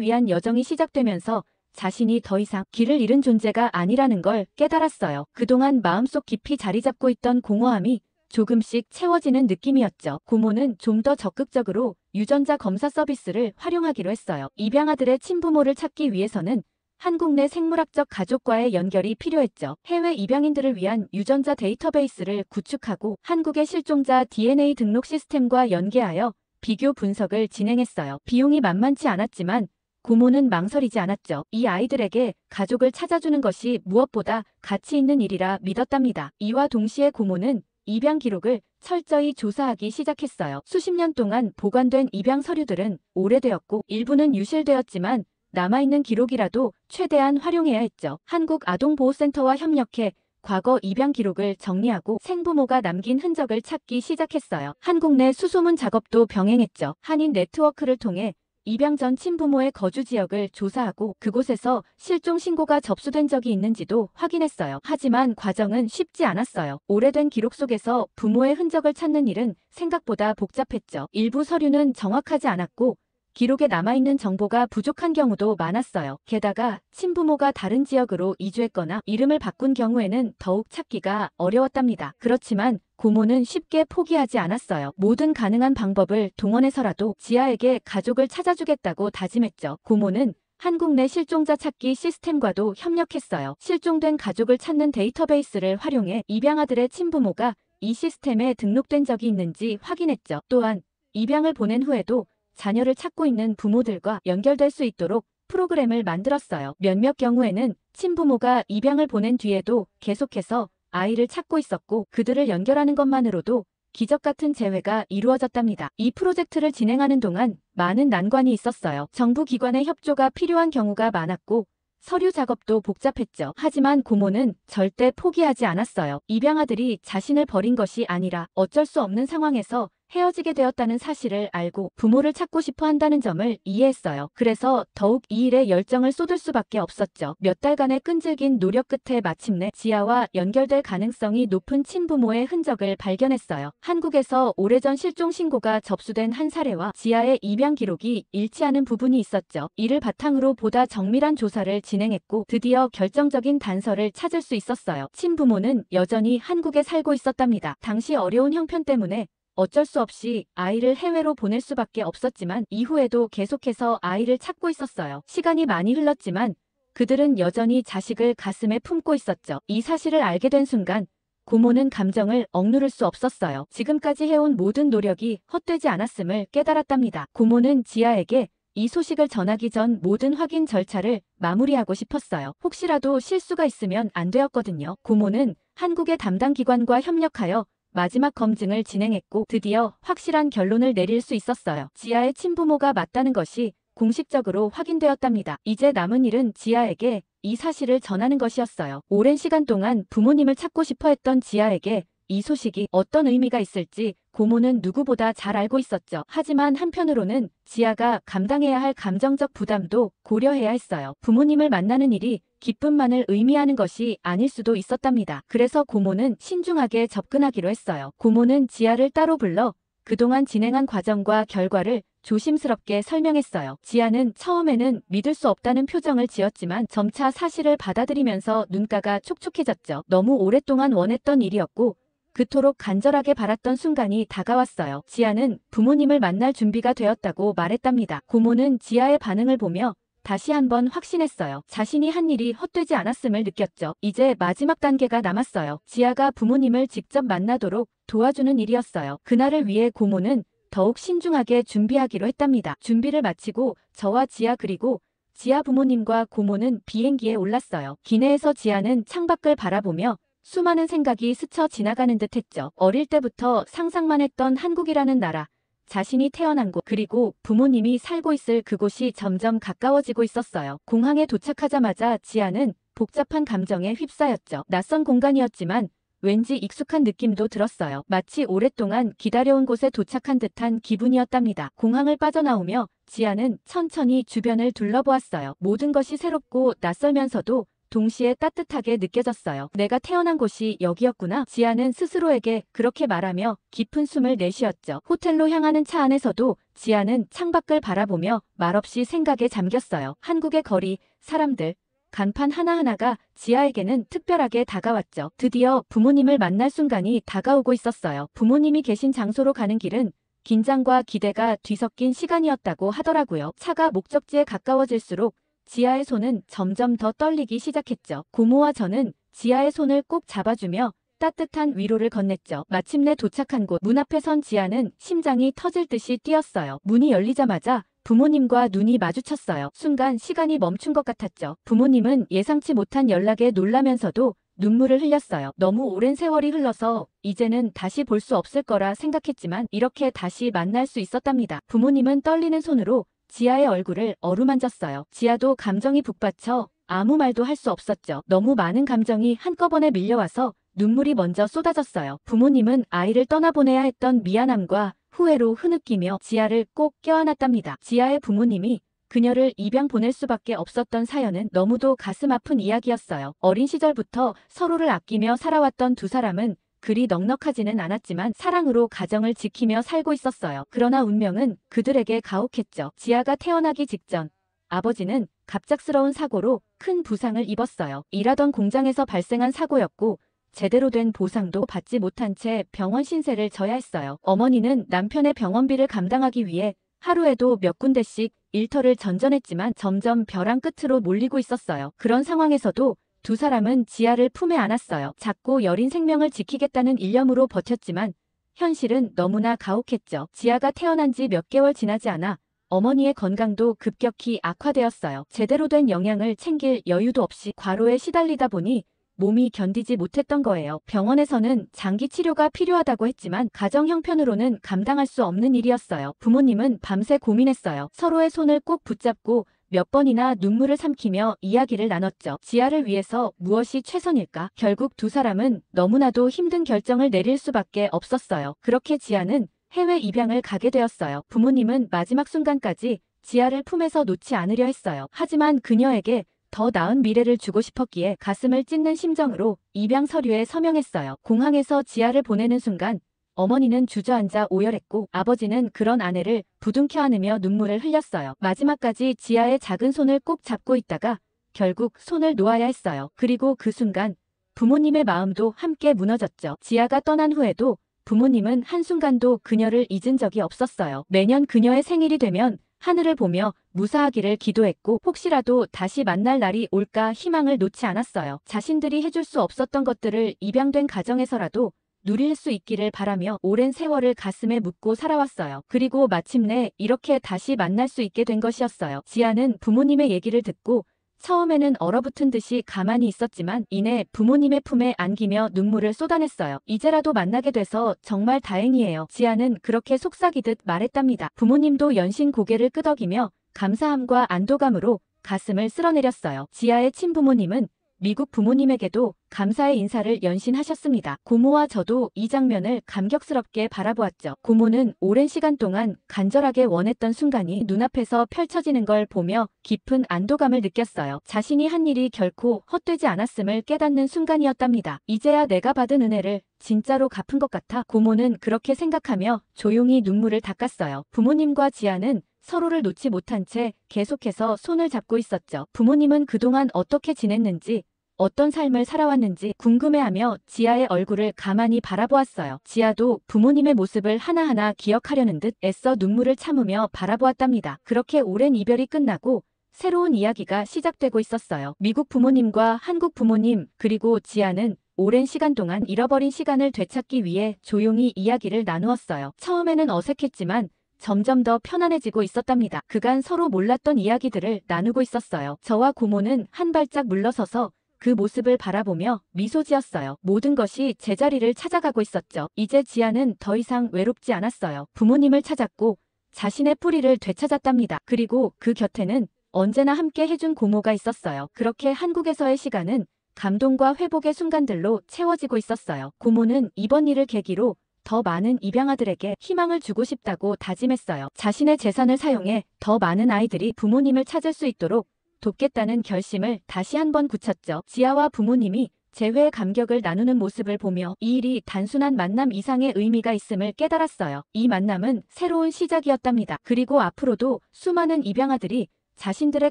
위한 여정이 시작되면서 자신이 더 이상 길을 잃은 존재가 아니라는 걸 깨달았어요. 그동안 마음속 깊이 자리 잡고 있던 공허함이 조금씩 채워지는 느낌이었죠. 고모는 좀 더 적극적으로 유전자 검사 서비스를 활용하기로 했어요. 입양아들의 친부모를 찾기 위해서는 한국 내 생물학적 가족과의 연결이 필요했죠. 해외 입양인들을 위한 유전자 데이터베이스를 구축하고 한국의 실종자 DNA 등록 시스템과 연계하여 비교 분석을 진행했어요. 비용이 만만치 않았지만 고모는 망설이지 않았죠. 이 아이들에게 가족을 찾아주는 것이 무엇보다 가치 있는 일이라 믿었답니다. 이와 동시에 고모는 입양 기록을 철저히 조사하기 시작했어요. 수십 년 동안 보관된 입양 서류들은 오래되었고 일부는 유실되었지만 남아있는 기록이라도 최대한 활용해야 했죠. 한국아동보호센터와 협력해 과거 입양 기록을 정리하고 생부모가 남긴 흔적을 찾기 시작했어요. 한국 내 수소문 작업도 병행했죠. 한인 네트워크를 통해 입양 전 친부모의 거주 지역을 조사하고 그곳에서 실종 신고가 접수된 적이 있는지도 확인했어요. 하지만 과정은 쉽지 않았어요. 오래된 기록 속에서 부모의 흔적을 찾는 일은 생각보다 복잡했죠. 일부 서류는 정확하지 않았고 기록에 남아있는 정보가 부족한 경우도 많았어요. 게다가 친부모가 다른 지역으로 이주했거나 이름을 바꾼 경우에는 더욱 찾기가 어려웠답니다. 그렇지만 고모는 쉽게 포기하지 않았어요. 모든 가능한 방법을 동원해서라도 지아에게 가족을 찾아주겠다고 다짐했죠. 고모는 한국 내 실종자 찾기 시스템과도 협력했어요. 실종된 가족을 찾는 데이터베이스를 활용해 입양아들의 친부모가 이 시스템에 등록된 적이 있는지 확인했죠. 또한 입양을 보낸 후에도 자녀를 찾고 있는 부모들과 연결될 수 있도록 프로그램을 만들었어요. 몇몇 경우에는 친부모가 입양을 보낸 뒤에도 계속해서 아이를 찾고 있었고 그들을 연결하는 것만으로도 기적 같은 재회가 이루어졌답니다. 이 프로젝트를 진행하는 동안 많은 난관이 있었어요. 정부 기관의 협조가 필요한 경우가 많았고 서류 작업도 복잡했죠. 하지만 고모는 절대 포기하지 않았어요. 입양아들이 자신을 버린 것이 아니라 어쩔 수 없는 상황에서 헤어지게 되었다는 사실을 알고 부모를 찾고 싶어 한다는 점을 이해했어요. 그래서 더욱 이 일에 열정을 쏟을 수밖에 없었죠. 몇 달간의 끈질긴 노력 끝에 마침내 지아와 연결될 가능성이 높은 친부모의 흔적을 발견했어요. 한국에서 오래전 실종 신고가 접수된 한 사례와 지아의 입양 기록이 일치하는 부분이 있었죠. 이를 바탕으로 보다 정밀한 조사를 진행했고 드디어 결정적인 단서를 찾을 수 있었어요. 친부모는 여전히 한국에 살고 있었답니다. 당시 어려운 형편 때문에 어쩔 수 없이 아이를 해외로 보낼 수밖에 없었지만 이후에도 계속해서 아이를 찾고 있었어요. 시간이 많이 흘렀지만 그들은 여전히 자식을 가슴에 품고 있었죠. 이 사실을 알게 된 순간 고모는 감정을 억누를 수 없었어요. 지금까지 해온 모든 노력이 헛되지 않았음을 깨달았답니다. 고모는 지아에게 이 소식을 전하기 전 모든 확인 절차를 마무리하고 싶었어요. 혹시라도 실수가 있으면 안 되었거든요. 고모는 한국의 담당 기관과 협력하여 마지막 검증을 진행했고 드디어 확실한 결론을 내릴 수 있었어요. 지아의 친부모가 맞다는 것이 공식적으로 확인되었답니다. 이제 남은 일은 지아에게 이 사실을 전하는 것이었어요. 오랜 시간 동안 부모님을 찾고 싶어 했던 지아에게 이 소식이 어떤 의미가 있을지 고모는 누구보다 잘 알고 있었죠. 하지만 한편으로는 지아가 감당해야 할 감정적 부담도 고려해야 했어요. 부모님을 만나는 일이 기쁨만을 의미하는 것이 아닐 수도 있었답니다. 그래서 고모는 신중하게 접근하기로 했어요. 고모는 지아를 따로 불러 그동안 진행한 과정과 결과를 조심스럽게 설명했어요. 지아는 처음에는 믿을 수 없다는 표정을 지었지만 점차 사실을 받아들이면서 눈가가 촉촉해졌죠. 너무 오랫동안 원했던 일이었고 그토록 간절하게 바랐던 순간이 다가왔어요. 지아는 부모님을 만날 준비가 되었다고 말했답니다. 고모는 지아의 반응을 보며 다시 한번 확신했어요. 자신이 한 일이 헛되지 않았음을 느꼈죠. 이제 마지막 단계가 남았어요. 지아가 부모님을 직접 만나도록 도와주는 일이었어요. 그날을 위해 고모는 더욱 신중하게 준비하기로 했답니다. 준비를 마치고 저와 지아 그리고 지아 부모님과 고모는 비행기에 올랐어요. 기내에서 지아는 창밖을 바라보며 수많은 생각이 스쳐 지나가는 듯 했죠. 어릴 때부터 상상만 했던 한국이라는 나라, 자신이 태어난 곳, 그리고 부모님이 살고 있을 그곳이 점점 가까워지고 있었어요. 공항에 도착하자마자 지아는 복잡한 감정에 휩싸였죠. 낯선 공간이었지만 왠지 익숙한 느낌도 들었어요. 마치 오랫동안 기다려온 곳에 도착한 듯한 기분이었답니다. 공항을 빠져나오며 지아는 천천히 주변을 둘러보았어요. 모든 것이 새롭고 낯설면서도 동시에 따뜻하게 느껴졌어요. 내가 태어난 곳이 여기였구나. 지아는 스스로에게 그렇게 말하며 깊은 숨을 내쉬었죠. 호텔로 향하는 차 안에서도 지아는 창밖을 바라보며 말없이 생각에 잠겼어요. 한국의 거리, 사람들, 간판 하나하나가 지아에게는 특별하게 다가왔죠. 드디어 부모님을 만날 순간이 다가오고 있었어요. 부모님이 계신 장소로 가는 길은 긴장과 기대가 뒤섞인 시간이었다고 하더라고요. 차가 목적지에 가까워질수록 지아의 손은 점점 더 떨리기 시작했죠. 고모와 저는 지아의 손을 꼭 잡아주며 따뜻한 위로를 건넸죠. 마침내 도착한 곳 문 앞에 선 지아는 심장이 터질 듯이 뛰었어요. 문이 열리자마자 부모님과 눈이 마주쳤어요. 순간 시간이 멈춘 것 같았죠. 부모님은 예상치 못한 연락에 놀라면서도 눈물을 흘렸어요. 너무 오랜 세월이 흘러서 이제는 다시 볼 수 없을 거라 생각했지만 이렇게 다시 만날 수 있었답니다. 부모님은 떨리는 손으로 지아의 얼굴을 어루만졌어요. 지아도 감정이 북받쳐 아무 말도 할 수 없었죠. 너무 많은 감정이 한꺼번에 밀려와서 눈물이 먼저 쏟아졌어요. 부모님은 아이를 떠나보내야 했던 미안함과 후회로 흐느끼며 지아를 꼭 껴안았답니다. 지아의 부모님이 그녀를 입양 보낼 수밖에 없었던 사연은 너무도 가슴 아픈 이야기였어요. 어린 시절부터 서로를 아끼며 살아왔던 두 사람은 그리 넉넉하지는 않았지만 사랑으로 가정을 지키며 살고 있었어요. 그러나 운명은 그들에게 가혹했죠. 지아가 태어나기 직전 아버지는 갑작스러운 사고로 큰 부상을 입었어요. 일하던 공장에서 발생한 사고였고 제대로 된 보상도 받지 못한 채 병원 신세를 져야 했어요. 어머니는 남편의 병원비를 감당하기 위해 하루에도 몇 군데씩 일터를 전전했지만 점점 벼랑 끝으로 몰리고 있었어요. 그런 상황에서도 두 사람은 지아를 품에 안았어요. 작고 여린 생명을 지키겠다는 일념으로 버텼지만 현실은 너무나 가혹했죠. 지아가 태어난 지 몇 개월 지나지 않아 어머니의 건강도 급격히 악화되었어요. 제대로 된 영양을 챙길 여유도 없이 과로에 시달리다 보니 몸이 견디지 못했던 거예요. 병원에서는 장기 치료가 필요하다고 했지만 가정 형편으로는 감당할 수 없는 일이었어요. 부모님은 밤새 고민했어요. 서로의 손을 꼭 붙잡고 몇 번이나 눈물을 삼키며 이야기를 나눴죠. 지아를 위해서 무엇이 최선일까? 결국 두 사람은 너무나도 힘든 결정을 내릴 수밖에 없었어요. 그렇게 지아는 해외 입양을 가게 되었어요. 부모님은 마지막 순간까지 지아를 품에서 놓지 않으려 했어요. 하지만 그녀에게 더 나은 미래를 주고 싶었기에 가슴을 찢는 심정으로 입양 서류에 서명했어요. 공항에서 지아를 보내는 순간 어머니는 주저앉아 오열했고 아버지는 그런 아내를 부둥켜 안으며 눈물을 흘렸어요. 마지막까지 지아의 작은 손을 꼭 잡고 있다가 결국 손을 놓아야 했어요. 그리고 그 순간 부모님의 마음도 함께 무너졌죠. 지아가 떠난 후에도 부모님은 한순간도 그녀를 잊은 적이 없었어요. 매년 그녀의 생일이 되면 하늘을 보며 무사하기를 기도했고 혹시라도 다시 만날 날이 올까 희망을 놓지 않았어요. 자신들이 해줄 수 없었던 것들을 입양된 가정에서라도 누릴 수 있기를 바라며 오랜 세월을 가슴에 묻고 살아왔어요. 그리고 마침내 이렇게 다시 만날 수 있게 된 것이었어요. 지아는 부모님의 얘기를 듣고 처음에는 얼어붙은 듯이 가만히 있었지만 이내 부모님의 품에 안기며 눈물을 쏟아냈어요. 이제라도 만나게 돼서 정말 다행이에요. 지아는 그렇게 속삭이듯 말했답니다. 부모님도 연신 고개를 끄덕이며 감사함과 안도감으로 가슴을 쓸어내렸어요. 지아의 친부모님은 미국 부모님에게도 감사의 인사를 연신하셨습니다. 고모와 저도 이 장면을 감격스럽게 바라보았죠. 고모는 오랜 시간 동안 간절하게 원했던 순간이 눈앞에서 펼쳐지는 걸 보며 깊은 안도감을 느꼈어요. 자신이 한 일이 결코 헛되지 않았음을 깨닫는 순간이었답니다. 이제야 내가 받은 은혜를 진짜로 갚은 것 같아 고모는 그렇게 생각하며 조용히 눈물을 닦았어요. 부모님과 지아는 서로를 놓지 못한 채 계속해서 손을 잡고 있었죠. 부모님은 그동안 어떻게 지냈는지 어떤 삶을 살아왔는지 궁금해하며 지아의 얼굴을 가만히 바라보았어요. 지아도 부모님의 모습을 하나하나 기억하려는 듯 애써 눈물을 참으며 바라보았답니다. 그렇게 오랜 이별이 끝나고 새로운 이야기가 시작되고 있었어요. 미국 부모님과 한국 부모님 그리고 지아는 오랜 시간 동안 잃어버린 시간을 되찾기 위해 조용히 이야기를 나누었어요. 처음에는 어색했지만 점점 더 편안해지고 있었답니다. 그간 서로 몰랐던 이야기들을 나누고 있었어요. 저와 고모는 한 발짝 물러서서 그 모습을 바라보며 미소 지었어요. 모든 것이 제자리를 찾아가고 있었죠. 이제 지아는 더 이상 외롭지 않았어요. 부모님을 찾았고 자신의 뿌리를 되찾았답니다. 그리고 그 곁에는 언제나 함께 해준 고모가 있었어요. 그렇게 한국에서의 시간은 감동과 회복의 순간들로 채워지고 있었어요. 고모는 이번 일을 계기로 더 많은 입양아들에게 희망을 주고 싶다고 다짐했어요. 자신의 재산을 사용해 더 많은 아이들이 부모님을 찾을 수 있도록 돕겠다는 결심을 다시 한번 굳혔죠. 지아와 부모님이 재회의 감격을 나누는 모습을 보며 이 일이 단순한 만남 이상의 의미가 있음을 깨달았어요. 이 만남은 새로운 시작이었답니다. 그리고 앞으로도 수많은 입양아들이 자신들의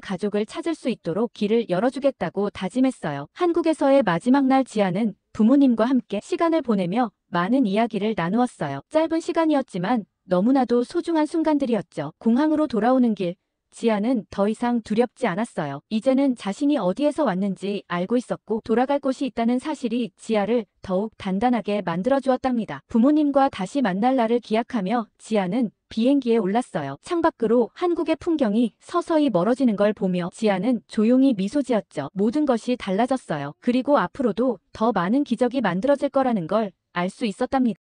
가족을 찾을 수 있도록 길을 열어주겠다고 다짐했어요. 한국에서의 마지막 날 지아는 부모님과 함께 시간을 보내며 많은 이야기를 나누었어요. 짧은 시간이었지만 너무나도 소중한 순간들이었죠. 공항으로 돌아오는 길, 지아는 더 이상 두렵지 않았어요. 이제는 자신이 어디에서 왔는지 알고 있었고 돌아갈 곳이 있다는 사실이 지아를 더욱 단단하게 만들어주었답니다. 부모님과 다시 만날 날을 기약하며 지아는 비행기에 올랐어요. 창밖으로 한국의 풍경이 서서히 멀어지는 걸 보며 지아는 조용히 미소 지었죠. 모든 것이 달라졌어요. 그리고 앞으로도 더 많은 기적이 만들어질 거라는 걸 알 수 있었답니다.